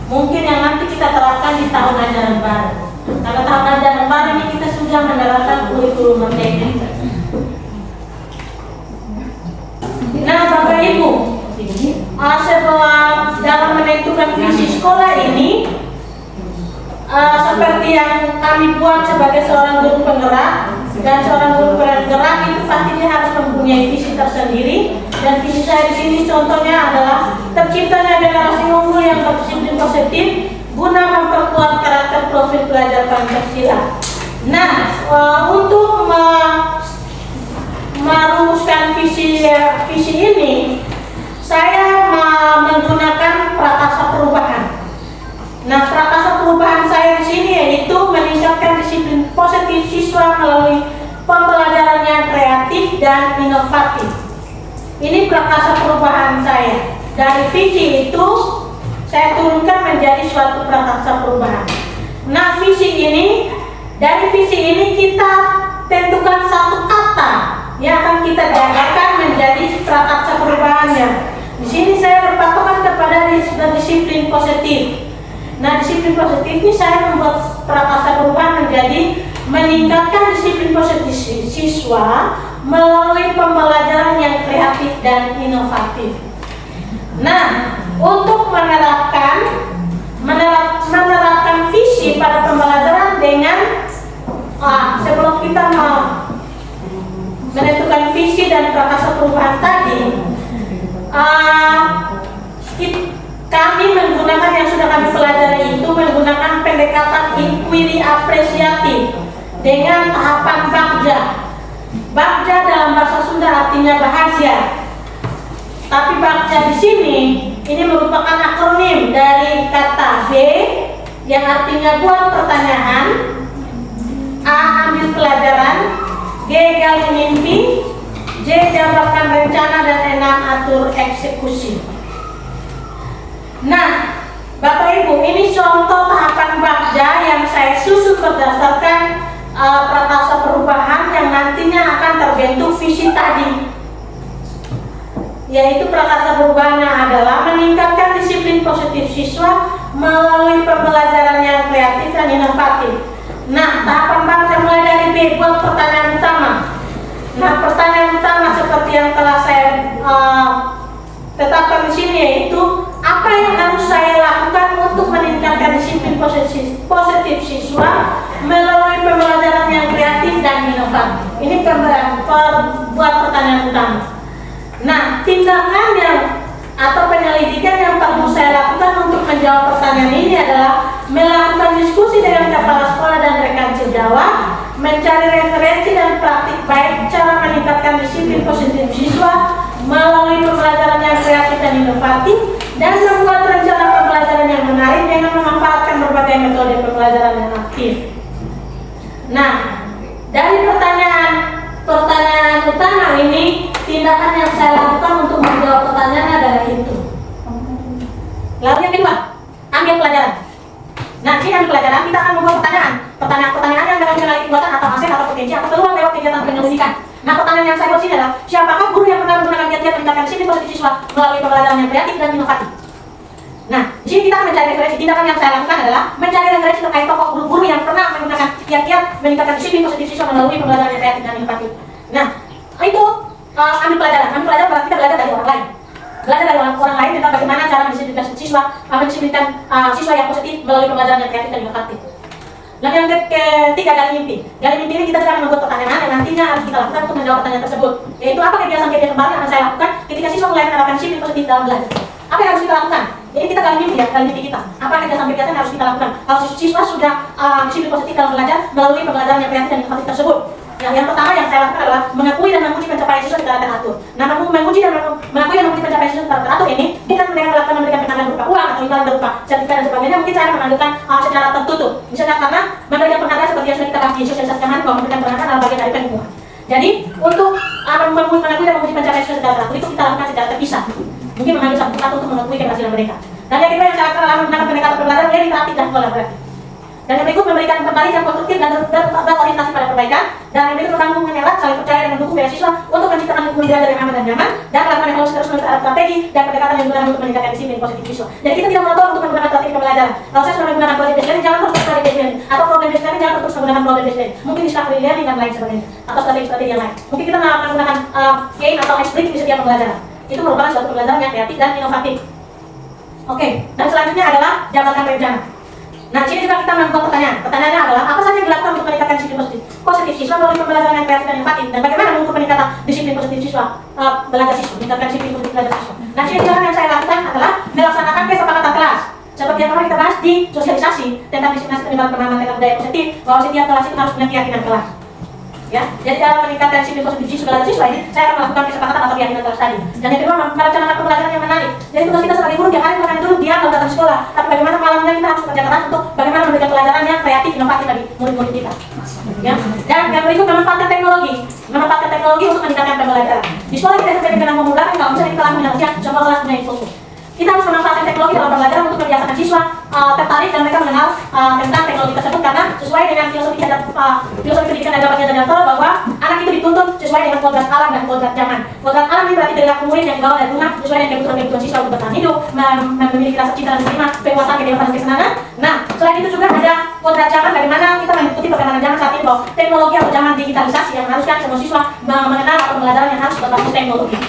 Mungkin yang nanti kita terapkan di tahun ajaran baru. Karena tahun ajaran baru ini kita sudah menerapkan kurikulum merdeka. Nah, Bapak Ibu, setelah dalam menentukan visi sekolah ini, seperti yang kami buat sebagai seorang guru penggerak dan seorang guru penggerak itu pastinya harus mempunyai visi tersendiri. Dan visi saya di sini contohnya adalah terciptanya generasi unggul yang berdisiplin positif guna memperkuat karakter profil pelajar Pancasila. Nah, untuk merumuskan visi ini, saya menggunakan prakasa perubahan. Nah, prakasa perubahan saya di sini yaitu meningkatkan disiplin positif siswa melalui pembelajaran yang kreatif dan inovatif. Ini prakasa perubahan saya. Dari visi itu saya turunkan menjadi suatu prakasa perubahan. Nah, dari visi ini kita tentukan satu kata yang akan kita jadikan menjadi prakasa perubahannya. Di sini saya berpatokan kepada disiplin positif. Nah, disiplin positif ini saya membuat prakasa perubahan menjadi meningkatkan disiplin positif siswa melalui pembelajaran yang kreatif dan inovatif. Nah, untuk menerapkan visi pada pembelajaran dengan sebelum kita menentukan visi dan prakasa perubahan tadi, kami menggunakan yang sudah kami pelajari itu menggunakan pendekatan inquiry apresiatif dengan tahapan bagja. Bagja dalam bahasa Sunda artinya bahagia. Tapi bagja di sini ini merupakan akronim dari kata B yang artinya buat pertanyaan, A ambil pelajaran, G gali mimpi, J jabarkan rencana, dan N atur eksekusi. Nah, Bapak Ibu, ini contoh tahapan bagja yang saya susun berdasarkan prakasa perubahan yang nantinya akan terbentuk visi tadi. Yaitu prakasa perubahannya adalah meningkatkan disiplin positif siswa melalui pembelajaran yang kreatif dan inovatif. Nah, tahapan bagja mulai dari B, buat pertanyaan utama. Nah, pertanyaan utama seperti yang telah saya tetapkan di sini yaitu apa yang harus saya lakukan untuk meningkatkan disiplin positif siswa melalui pembelajaran yang kreatif dan inovatif. Ini buat pertanyaan utama. Nah, tindakan atau penyelidikan yang perlu saya lakukan untuk menjawab pertanyaan ini adalah melakukan diskusi dengan kepala sekolah dan rekan sejawat, mencari referensi dan praktik baik cara meningkatkan disiplin positif siswa melalui pembelajaran yang kreatif dan inovatif, dan membuat rencana pembelajaran yang menarik dengan memanfaatkan berbagai metode pembelajaran yang aktif. Nah, dari pertanyaan utama ini, tindakan yang saya lakukan untuk menjawab pertanyaan adalah itu. Lalu yang kedua, ambil pelajaran. Nah, ini ambil pelajaran, kita akan membuat pertanyaan yang dapat mengenali kekuatan atau aset atau potensi atau peluang lewat kegiatan penyelidikan. Nah, pertanyaan yang saya buat sini adalah, siapakah guru yang pernah menggunakan kiat-kiat meningkatkan disiplin positif siswa melalui pembelajaran yang kreatif dan inovatif? Nah, di sini kita akan mencari referensi. Tindakan yang saya lakukan adalah mencari referensi terkait tokoh guru-guru yang pernah menggunakan kiat-kiat meningkatkan disiplin positif siswa melalui pembelajaran yang kreatif dan inovatif. Nah, itu ambil pelajaran. Ambil pelajaran berarti kita belajar dari orang lain. Belajar dari orang lain tentang bagaimana cara mendisiplinkan siswa, mendisiplinkan siswa yang positif melalui pembelajaran yang kreatif dan inovatif. Lalu yang ketiga, gali mimpi. Gali mimpi ini kita akan membuat pertanyaan yang nantinya harus kita lakukan untuk menjawab pertanyaan tersebut. Yaitu apa kebiasaan-kebiasaan kembali yang akan saya lakukan ketika siswa mulai menerapkan disiplin positif dalam belajar. Apa yang harus kita lakukan? Jadi kita gali mimpi gali mimpi kita. Apa kebiasaan-kebiasaan yang harus kita lakukan? Kalau siswa sudah disiplin positif dalam belajar melalui pembelajaran yang kreatif dan inovatif tersebut. Yang pertama yang saya lakukan adalah mengakui dan memuji pencapaian siswa secara teratur. Nah, mengakui dan memuji pencapaian siswa secara teratur ini bukan memberikan penambahan berupa uang atau imbalan berupa sertifikat dan sebagainya. Mungkin saya mengajukan secara tertutup. Misalnya karena memberikan penghargaan seperti yang sudah kita bahas di sosialisasi kemarin, bahwa memberikan penghargaan adalah bagian dari penghubungan. Jadi untuk mengakui dan memuji pencapaian siswa secara teratur itu kita lakukan secara terpisah. Mungkin mengambil satu persatu untuk mengakui keberhasilan mereka. Dan yang kedua yang saya lakukan adalah menggunakan pendekatan pembelajaran yang interaktif dan kolaboratif. Dan yang berikut memberikan kembali yang konstruktif dan berorientasi pada perbaikan. Dan yang berikut membangun erat, saling percaya dan mendukung siswa untuk menciptakan lingkungan belajar yang aman dan nyaman, dan melakukan evaluasi terus menerus terhadap strategi dan pendekatan yang digunakan untuk meningkatkan disiplin positif siswa. Jadi kita tidak monoton untuk menggunakan strategi pembelajaran. Kalau saya sudah menggunakan project based learning, jangan terus strategi based learning, atau problem based learning, jangan terus menggunakan problem based learning. Mungkin discovery learning dan lain sebagainya, atau strategi-strategi yang lain. Mungkin kita menggunakan game atau exploit di setiap pembelajaran. Itu merupakan suatu pembelajaran yang kreatif dan inovatif. Oke, dan selanjutnya adalah jabarkan rencana. Nah, di sini juga kita membuat pertanyaan. Pertanyaannya adalah apa saja yang dilakukan untuk meningkatkan disiplin positif siswa melalui pembelajaran yang kreatif dan inovatif, dan bagaimana untuk meningkatkan disiplin positif siswa belajar siswa, meningkatkan disiplin positif belajar siswa. Nah, di sini tindakan yang saya lakukan adalah melaksanakan kesepakatan kelas seperti yang pernah kita bahas di sosialisasi tentang diskriminasi penyebaran pemahaman tentang budaya positif bahwa setiap kelas itu harus punya keyakinan kelas. Ya, jadi dalam meningkatkan sifat positif siswa dan siswa ini, saya akan melakukan kesepakatan atau keyakinan kelas tadi. Dan yang kedua, merencanakan pembelajaran yang menarik. Jadi tugas kita sebagai guru tiap hari bukan duduk diam kalau datang sekolah, tapi bagaimana malamnya kita harus bekerja keras untuk bagaimana memberikan pelajaran yang kreatif, inovatif bagi murid-murid kita. Ya, dan yang berikut memanfaatkan teknologi untuk meningkatkan pembelajaran. Di sekolah kita SMP dengan memudahkan kalau misalnya kita lakukan harusnya semua kelas punya info. Kita harus memanfaatkan teknologi dalam pembelajaran untuk membiasakan siswa tertarik dan mereka mengenal tentang teknologi tersebut karena sesuai dengan filosofi pendidikan agama Pancasila bahwa anak itu dituntut sesuai dengan kodrat alam dan kodrat zaman. Kodrat alam ini berarti perilaku murid yang dibawa dari rumah sesuai dengan kebutuhan siswa untuk bertahan hidup, memiliki rasa cinta dan menerima, penguasaan, kedewasaan, dan kesenangan. Nah, selain itu juga ada kodrat zaman bagaimana kita mengikuti perkembangan zaman saat ini bahwa teknologi atau zaman digitalisasi yang haruskan semua siswa mengenal atau pembelajaran yang harus berbasis teknologi.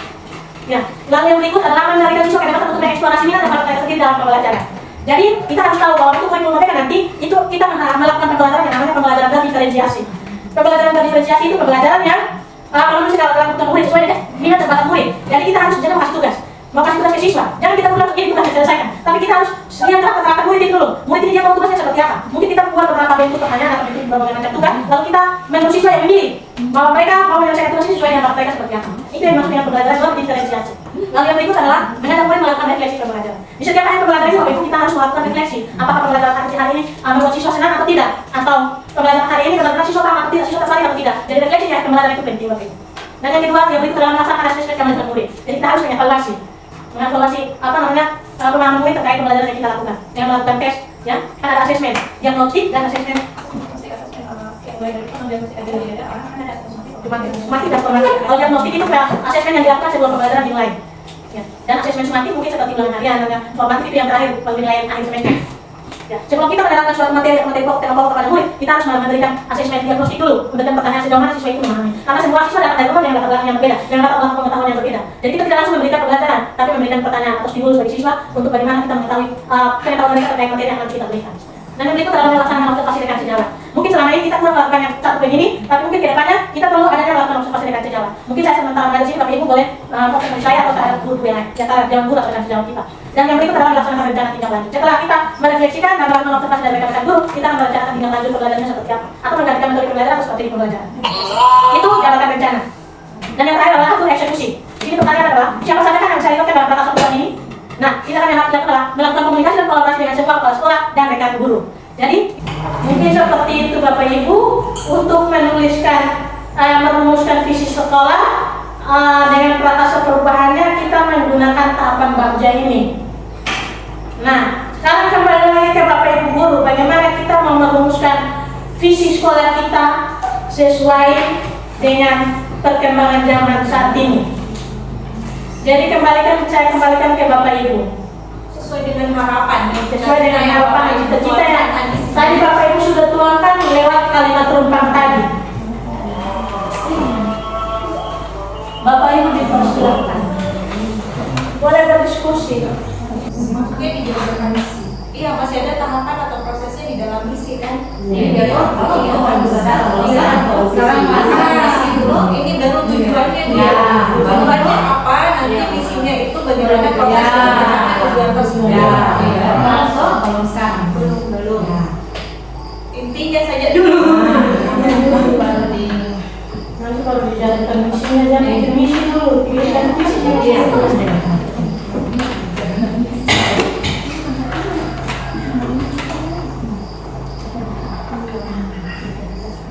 Ya, lalu yang berikut adalah menarikkan siswa kedewasaan untuk mengeksplorasi minat dan bakat mereka sendiri dalam pembelajaran. Jadi kita harus tahu bahwa itu kurikulum mereka nanti itu kita melakukan pembelajaran yang namanya pembelajaran berdiferensiasi. Pembelajaran berdiferensiasi itu pembelajaran yang kalau misalnya dalam kebutuhan murid sesuai dengan minat dan bakat murid. Jadi kita harus jangan kasih tugas, mau kasih tugas ke siswa. Jangan kita pulang begini tugas diselesaikan, tapi kita harus lihat kata-kata murid itu dulu. Murid ini dia mau tugasnya seperti apa? Mungkin kita buat beberapa bentuk pertanyaan atau bentuk berbagai macam tugas, lalu kita menurut siswa yang memilih bahwa mereka mau menyelesaikan tugas sesuai dengan bakat mereka seperti apa. Itu yang maksud dengan pembelajaran berdiferensiasi. Lalu yang berikut adalah mengajak murid melakukan refleksi pembelajaran. Di setiap hari pembelajaran itu kita harus melakukan refleksi. Apakah pembelajaran hari ini membuat siswa senang atau tidak? Atau pembelajaran hari ini benar-benar siswa paham atau tidak? Siswa tertarik atau tidak? Jadi refleksi ya pembelajaran itu penting banget. Dan yang kedua, yang berikut adalah melaksanakan asesmen kemampuan murid. Jadi kita harus mengevaluasi pemahaman murid terkait pembelajaran yang kita lakukan. Dengan melakukan tes, ya, kan ada asesmen, diagnostik dan asesmen sumatif dan formatif. Kalau diagnostik itu asesmen yang dilakukan sebelum pembelajaran dimulai. Ya. Dan asesmen sumatif mungkin seperti ulangan harian, dan formatif itu yang terakhir penilaian akhir semester. Ya. Sebelum kita menerapkan suatu materi pokok kepada murid, kita harus memberikan asesmen diagnostik dulu, memberikan pertanyaan sejauh mana siswa itu memahami. Karena semua siswa datang dari rumah dengan latar belakang yang berbeda, dengan latar belakang pengetahuan yang berbeda. Jadi kita tidak langsung memberikan pembelajaran, tapi memberikan pertanyaan atau stimulus bagi siswa untuk bagaimana kita mengetahui pengetahuan mereka terkait materi yang akan kita berikan. Dan yang berikut adalah melaksanakan observasi rekan sejawat. Mungkin selama ini kita kurang melakukan yang satu begini, tapi mungkin kedepannya kita perlu adanya melakukan observasi rekan sejawat. Mungkin saya sementara berada di sini, tapi ibu boleh fokus dari saya atau terhadap guru yang lain, ya terhadap jalan guru atau rekan sejawat kita. Dan yang berikut adalah melaksanakan rencana tindak lanjut. Setelah kita merefleksikan dan melakukan observasi dari rekan-rekan guru, kita akan merencanakan tindak lanjut pembelajarannya seperti apa, atau menggantikan metode pembelajaran atau strategi pembelajaran. Itu jabatan rencana. Dan yang terakhir adalah atur eksekusi. Ini pertanyaan adalah siapa saja kan yang bisa dilibatkan dalam peratasan program ini? Nah, kita akan yang harus dilakukan adalah melakukan komunikasi dan kolaborasi dengan semua kepala sekolah dan rekan guru. Jadi mungkin seperti itu Bapak Ibu untuk merumuskan visi sekolah dengan peratasan perubahannya kita menggunakan tahapan bagja ini. Nah, sekarang kembali lagi ke Bapak Ibu guru, bagaimana kita mau merumuskan visi sekolah kita sesuai dengan perkembangan zaman saat ini. Jadi saya kembalikan ke Bapak Ibu. Sesuai dengan harapan dan cita-cita yang tadi Bapak Ibu sudah tuangkan lewat kalimat rumpang tadi. Bapak Ibu dipersilakan, boleh berdiskusi. Maksudnya di dalam misi. Iya, masih ada tahapan atau prosesnya di dalam misi kan? Sekarang misi dulu. Ini baru tujuannya dia. Tujuannya apa? Nanti misinya itu bagaimana prosesnya tujuan tersebut. Belum. Intinya saja dulu. Nanti kalau dijalankan misinya jangan misi dulu, pilihkan visinya dia.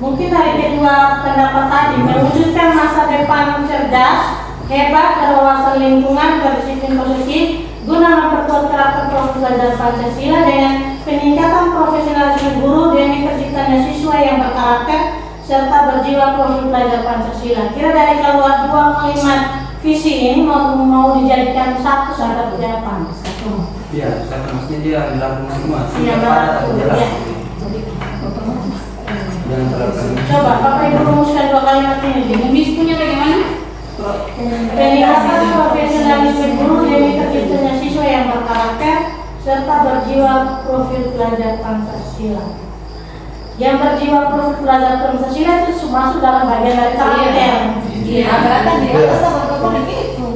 Mungkin dari kedua pendapat tadi mewujudkan masa depan cerdas, hebat, berwawasan lingkungan, berdisiplin positif, guna memperkuat karakter profil belajar Pancasila dengan peningkatan profesionalisme guru demi terciptanya siswa yang berkarakter serta berjiwa profil belajar Pancasila. Kira dari keluar dua kalimat visi ini mau dijadikan satu sahabat ucapan. Iya, saya maksudnya dia dirangkum semua. Iya, betul. Coba Bapak Ibu rumuskan dua kalimat ini. Biskunya bagaimana? Peningkatan profesionalisme guru demi terciptanya siswa yang berkarakter serta berjiwa profil belajar Pancasila. Yang berjiwa profil belajar Pancasila itu masuk dalam bagian dari karakter. Iya, berarti di atas apa itu?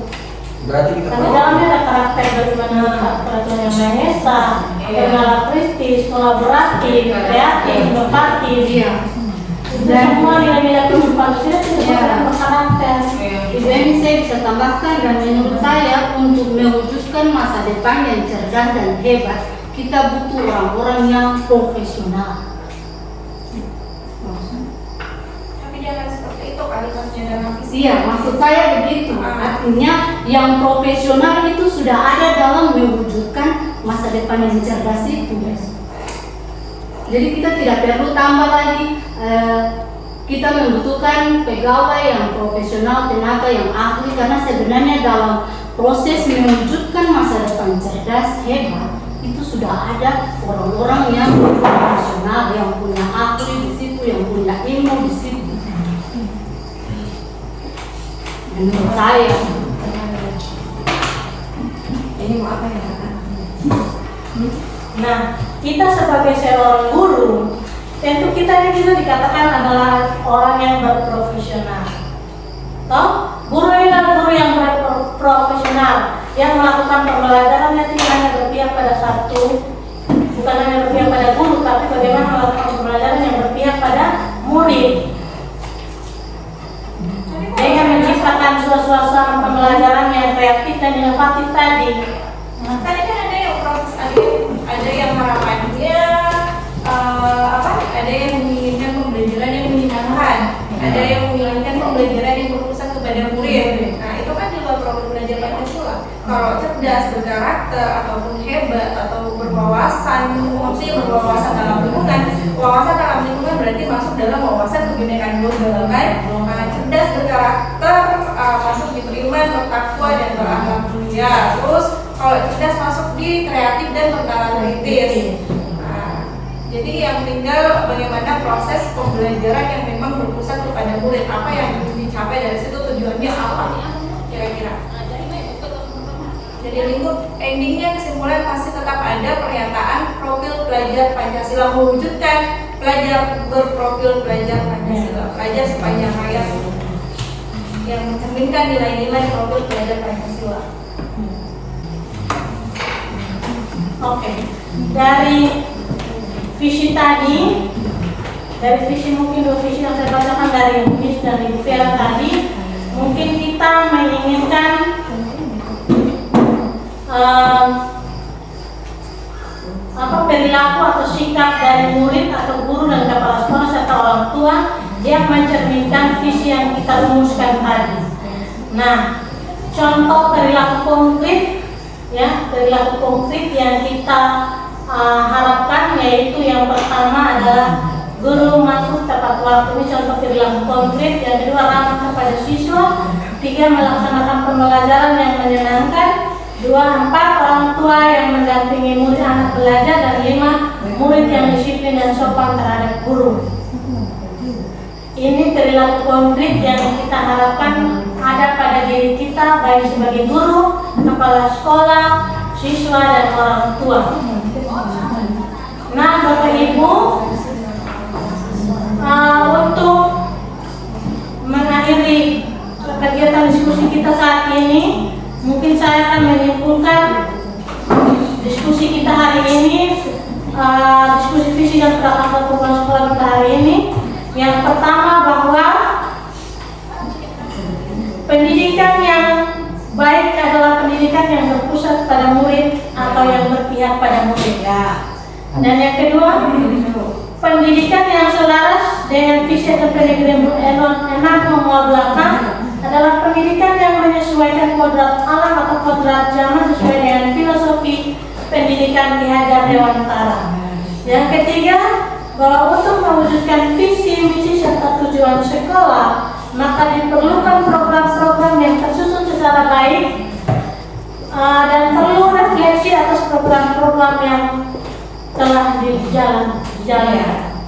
Berarti kita Tapi dalamnya ada karakter bagaimana peraturan yang Maha Esa, bernalar kristis, kolaboratif, kreatif, inovatif. Itu semua nilai-nilai Pancasila itu berkarakter. Ibu Emi, saya bisa tambahkan, dan menurut saya untuk mewujudkan masa depan yang cerdas dan hebat, kita butuh orang-orang yang profesional. Tapi jangan seperti itu kalimatnya dalam visi. Iya, maksud saya begitu. Artinya yang profesional itu sudah ada dalam mewujudkan masa depan yang cerdas itu. Jadi kita tidak perlu tambah lagi. Kita membutuhkan pegawai yang profesional, tenaga yang ahli, karena sebenarnya dalam proses mewujudkan masa depan cerdas hebat itu sudah ada orang-orang yang profesional, yang punya ahli di situ, yang punya ilmu di situ. Menurut saya. Ini mau apa ya? Nah, kita sebagai seorang guru, tentu kita ini juga dikatakan adalah orang yang berprofesional. Toh, guru ini adalah guru yang berprofesional, yang melakukan pembelajarannya tidak hanya berpihak pada satu, bukan hanya berpihak pada guru, tapi bagaimana melakukan pembelajaran yang berpihak pada murid. Dengan menciptakan suasana pembelajaran yang kreatif dan inovatif tadi. Tadi kan ada yang proses, ada yang harapannya ada yang menginginkan pembelajaran yang menyenangkan, ada yang menginginkan pembelajaran yang berpusat kepada murid. Nah, itu kan di luar program belajar Pancasila. Kalau cerdas, berkarakter, ataupun hebat, atau berwawasan, maksudnya berwawasan dalam lingkungan. Wawasan dalam lingkungan berarti masuk dalam wawasan kebinekaan global kan. Nah, cerdas, berkarakter masuk di beriman, bertakwa, dan berakhlak mulia. Terus kalau cerdas masuk di kreatif dan bernalar kritis. Jadi yang tinggal bagaimana proses pembelajaran yang memang berpusat kepada murid, apa yang dicapai dari situ, tujuannya apa kira-kira. Jadi lingkup endingnya kesimpulan pasti tetap ada pernyataan profil pelajar Pancasila, mewujudkan pelajar berprofil pelajar Pancasila, pelajar sepanjang hayat yang mencerminkan nilai-nilai profil pelajar Pancasila. Oke, dari visi tadi, dari visi mungkin dua visi yang saya bacakan dari Miss dan Ibu Vera tadi, mungkin kita menginginkan perilaku atau sikap dari murid atau guru dan kepala sekolah serta orang tua yang mencerminkan visi yang kita rumuskan tadi. Nah, contoh perilaku konkret, ya, perilaku konkret yang kita harapkan yaitu yang pertama adalah guru masuk tepat waktu, ini contoh perilaku konkret. Yang kedua, ramah kepada siswa. 3, melaksanakan pembelajaran yang menyenangkan. 2, 4, orang tua yang mendampingi murid anak belajar. Dan 5, murid yang disiplin dan sopan terhadap guru. Ini perilaku konkret yang kita harapkan ada pada diri kita, baik sebagai guru, kepala sekolah, siswa, dan orang tua. Nah, Bapak Ibu, untuk mengakhiri kegiatan diskusi kita saat ini, mungkin saya akan menyimpulkan diskusi kita hari ini, diskusi visi dan program sekolah kita hari ini. Yang pertama, bahwa pendidikan yang baik adalah pendidikan yang berpusat pada murid atau yang berpihak pada murid. Dan yang kedua, pendidikan yang selaras dengan visi atau program belakang adalah pendidikan yang menyesuaikan kodrat alam atau kodrat zaman sesuai dengan filosofi pendidikan Ki Hajar Dewantara. Yang ketiga, bahwa untuk mewujudkan visi, misi, serta tujuan sekolah, maka diperlukan program-program yang tersusun secara baik dan perlu refleksi atas program-program yang telah dijalankan.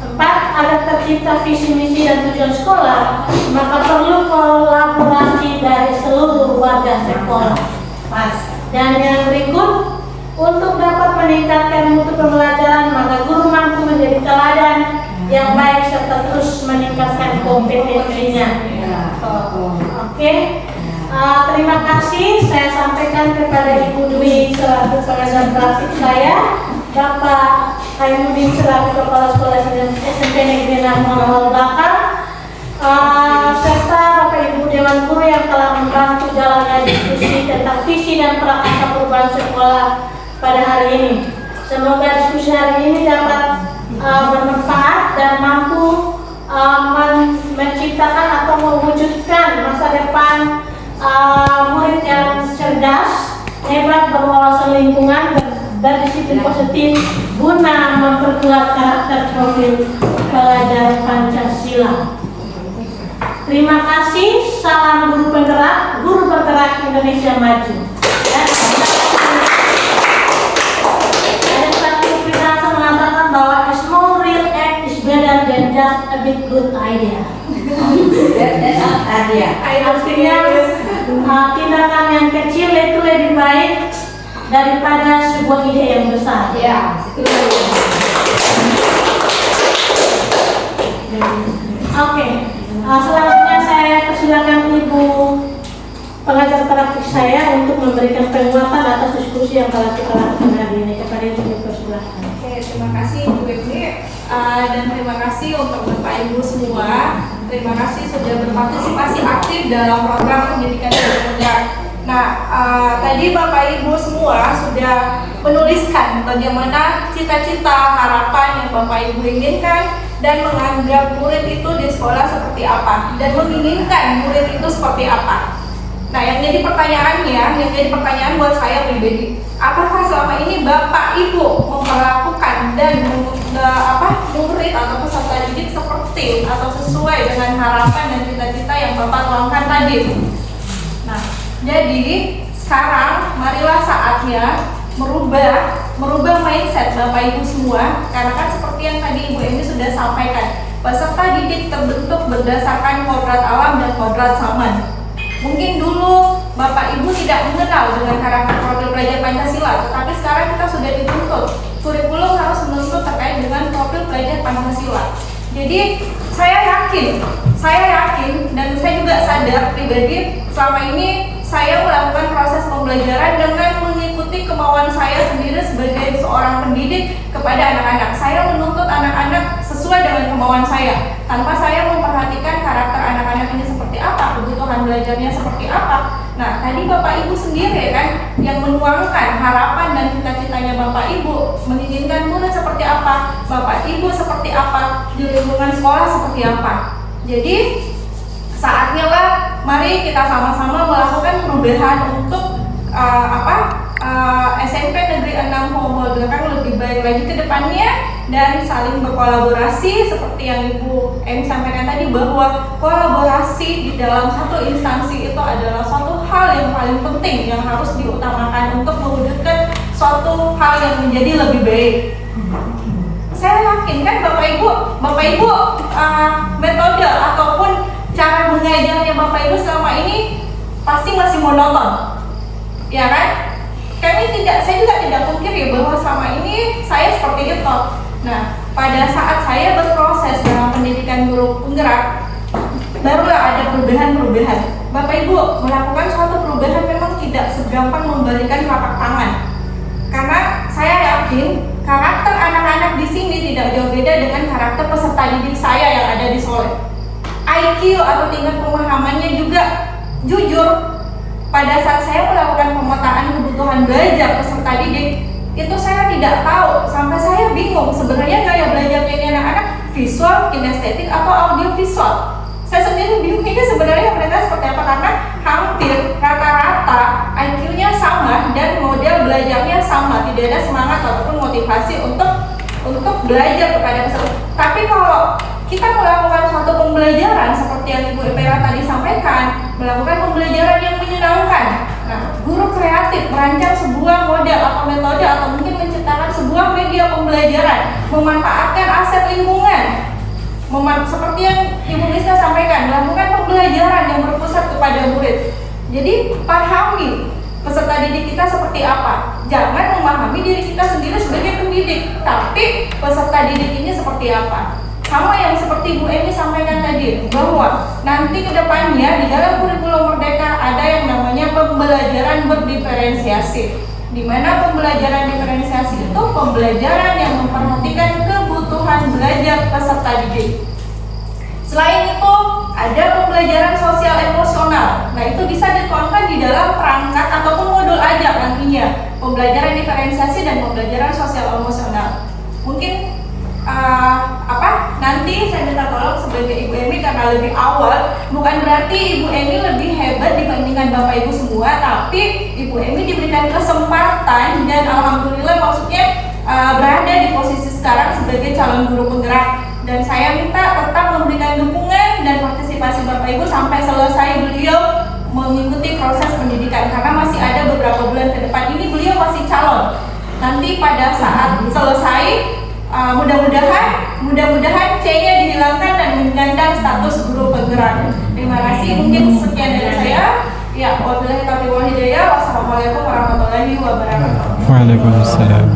4, agar tercipta visi, misi, dan tujuan sekolah, maka perlu kolaborasi dari seluruh warga sekolah. Dan yang berikut, untuk dapat meningkatkan mutu pembelajaran, maka guru mampu menjadi teladan yang baik serta terus meningkatkan kompetensinya. Oke. Terima kasih saya sampaikan kepada Ibu Dwi selaku pengajar praktik saya, Bapak Haimudin selaku Kepala Sekolah SMP Negeri 6 Muhammad Bakar, serta Bapak Ibu Dewan Guru yang telah membantu jalannya diskusi tentang visi dan prakarya perubahan sekolah pada hari ini. Semoga diskusi hari ini dapat bermanfaat dan mampu menciptakan atau mewujudkan masa depan murid yang cerdas, hebat, berwawasan lingkungan, berdisiplin positif guna memperkuat karakter profil pelajar Pancasila. Terima kasih. Salam guru bergerak Indonesia maju. Ada satu peribahasa mengatakan bahwa a small real act is better than just a big good idea. Artinya tindakan yang kecil itu lebih baik daripada sebuah ide yang besar. Oke. Selanjutnya saya persilakan Ibu pengajar praktik saya untuk memberikan penguatan atas diskusi yang telah kita lakukan hari ini. Kepada Ibu dipersilakan. Oke, terima kasih Ibu Ibu, dan terima kasih untuk Bapak Ibu semua. Terima kasih sudah berpartisipasi aktif dalam program pendidikan bergerak. Nah, tadi Bapak Ibu semua sudah menuliskan bagaimana cita-cita, harapan yang Bapak Ibu inginkan dan menganggap murid itu di sekolah seperti apa dan menginginkan murid itu seperti apa. Nah, yang jadi pertanyaan buat saya pribadi, apakah selama ini Bapak Ibu memperlakukan dan murid atau peserta didik seperti atau sesuai dengan harapan dan cita-cita yang Bapak tuangkan tadi? Nah, jadi sekarang marilah saatnya merubah mindset Bapak Ibu semua, karena kan seperti yang tadi Ibu Emi sudah sampaikan, peserta didik terbentuk berdasarkan kodrat alam dan kodrat zaman. Mungkin dulu Bapak Ibu tidak mengenal dengan karakter profil pelajar Pancasila, tetapi sekarang kita sudah dituntut, kurikulum harus menuntut terkait dengan profil pelajar Pancasila. Jadi saya yakin dan saya juga sadar pribadi selama ini saya melakukan proses pembelajaran dengan mengikuti kemauan saya sendiri sebagai seorang pendidik kepada anak-anak. Saya menuntut anak-anak sesuai dengan kemauan saya, tanpa saya memperhatikan karakter anak-anak ini seperti apa, kebutuhan belajarnya seperti apa. Nah, tadi Bapak Ibu sendiri kan yang menuangkan harapan dan cita-citanya Bapak Ibu, menginginkan murid seperti apa, Bapak Ibu seperti apa, di lingkungan sekolah seperti apa. Jadi saatnya lah, mari kita sama-sama melakukan perubahan untuk SMP Negeri 6 Hongkong lebih baik lagi ke depannya dan saling berkolaborasi seperti yang Ibu Em sampaikan tadi, bahwa kolaborasi di dalam satu instansi itu adalah suatu hal yang paling penting yang harus diutamakan untuk mewujudkan suatu hal yang menjadi lebih baik. Saya yakin kan Bapak Ibu metode ataupun cara mengajarnya Bapak Ibu selama ini pasti masih monoton, ya kan? Saya juga tidak pungkiri bahwa selama ini saya seperti itu. Nah, pada saat saya berproses dalam pendidikan guru penggerak, barulah ada perubahan. Bapak Ibu melakukan suatu perubahan memang tidak segampang membalikan telapak tangan, karena saya yakin karakter anak-anak di sini tidak jauh beda dengan karakter peserta didik saya yang ada di Solo. IQ atau tingkat pemahamannya juga jujur. Pada saat saya melakukan pemetaan kebutuhan belajar peserta didik, itu saya tidak tahu, sampai saya bingung sebenarnya gaya belajarnya ini anak-anak visual, kinestetik, atau audio visual. Saya sendiri bingung ini sebenarnya mereka seperti apa, karena hampir rata-rata IQ-nya sama dan model belajarnya sama, tidak ada semangat ataupun motivasi untuk belajar kepada peserta. Tapi kalau kita melakukan suatu pembelajaran seperti yang Ibu Epera tadi sampaikan, melakukan pembelajaran yang menyenangkan. Nah, guru kreatif merancang sebuah model atau metode atau mungkin menciptakan sebuah media pembelajaran, memanfaatkan aset lingkungan, seperti yang Ibu Misna sampaikan, melakukan pembelajaran yang berpusat kepada murid. Jadi pahami peserta didik kita seperti apa. Jangan memahami diri kita sendiri sebagai pendidik, tapi peserta didik ini seperti apa. sama yang seperti Bu Emi sampaikan tadi, bahwa nanti ke depannya di dalam kurikulum Merdeka ada yang namanya pembelajaran berdiferensiasi, di mana pembelajaran diferensiasi itu pembelajaran yang memperhatikan kebutuhan belajar peserta didik. Selain itu, ada pembelajaran sosial emosional. Nah, itu bisa dituangkan di dalam perangkat ataupun modul aja nantinya. Pembelajaran diferensiasi dan pembelajaran sosial emosional. Mungkin nanti saya minta tolong sebagai Ibu Emi karena lebih awal, bukan berarti Ibu Emi lebih hebat dibandingkan Bapak Ibu semua, tapi Ibu Emi diberikan kesempatan dan alhamdulillah maksudnya berada di posisi sekarang sebagai calon guru penggerak. Dan saya minta tetap memberikan dukungan dan partisipasi Bapak Ibu sampai selesai beliau mengikuti proses pendidikan, karena masih ada beberapa bulan ke depan ini beliau masih calon. Nanti pada saat selesai mudah-mudahan C-nya dihilangkan dan menyandang status guru penggerak. Terima kasih, mungkin sekian dari saya. Ya, wabillahi taufiq wal hidayah. Wassalamualaikum warahmatullahi wabarakatuh. Waalaikumsalam.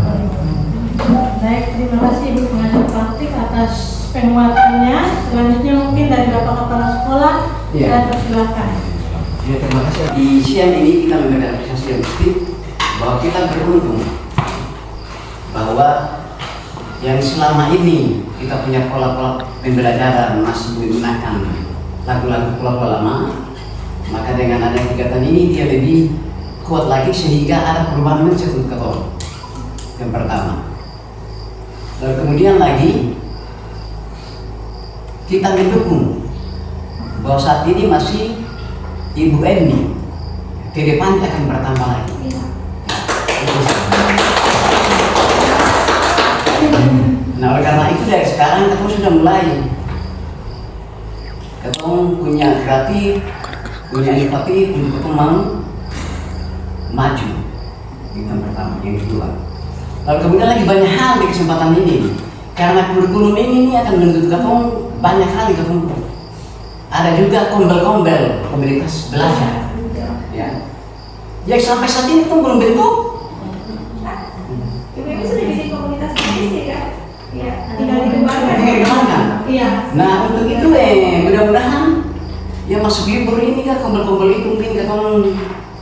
Baik, terima kasih Ibu pengajar praktik atas penguatannya. Selanjutnya mungkin dari Bapak Kepala Sekolah, saya persilakan. Ya, terima kasih. Di siang ini kita memberikan apresiasi yang positif bahwa kita beruntung bahwa yang selama ini kita punya pola-pola pembelajaran masih menggunakan lagu-lagu pola-pola lama, maka dengan adanya kegiatan ini dia lebih kuat lagi sehingga ada perubahan mindset untuk kita. Yang pertama. Lalu kemudian lagi kita mendukung bahwa saat ini masih Ibu Emi ke depan akan bertambah lagi. Nah, oleh karena itu dari sekarang kita sudah mulai kita punya kreatif, punya inovatif untuk kita mau maju. Itu yang pertama. Yang kedua, lalu kemudian lagi banyak hal di kesempatan ini, karena kurikulum ini akan menuntut kita banyak hal di ketemu. Ada juga kombel-kombel komunitas belajar, ya. Yang sampai saat ini tuh belum bentuk. Ibu Emi sudah jadi komunitas sih ya? Iya, tinggal dikembangkan. Iya. Nah, untuk itu mudah-mudahan ya masuk libur ini kan kombel-kombel itu mungkin ketemu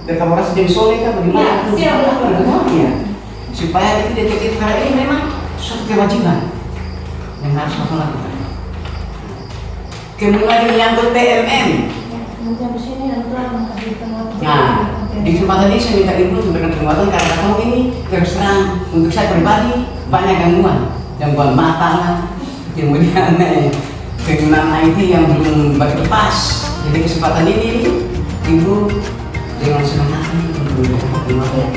berkolaborasi jadi soleh kan bagaimana? Ya, supaya itu detektif karena ini memang suatu kewajiban yang harus kita lakukan. Kemudian menyangkut PMM. Nah, di kesempatan ini saya minta Ibu untuk memberikan penguatan karena kamu ini terus terang untuk saya pribadi banyak gangguan mata lah, kemudian penggunaan IT yang belum pas. Jadi kesempatan ini Ibu dengan semangat untuk memberikan penguatan.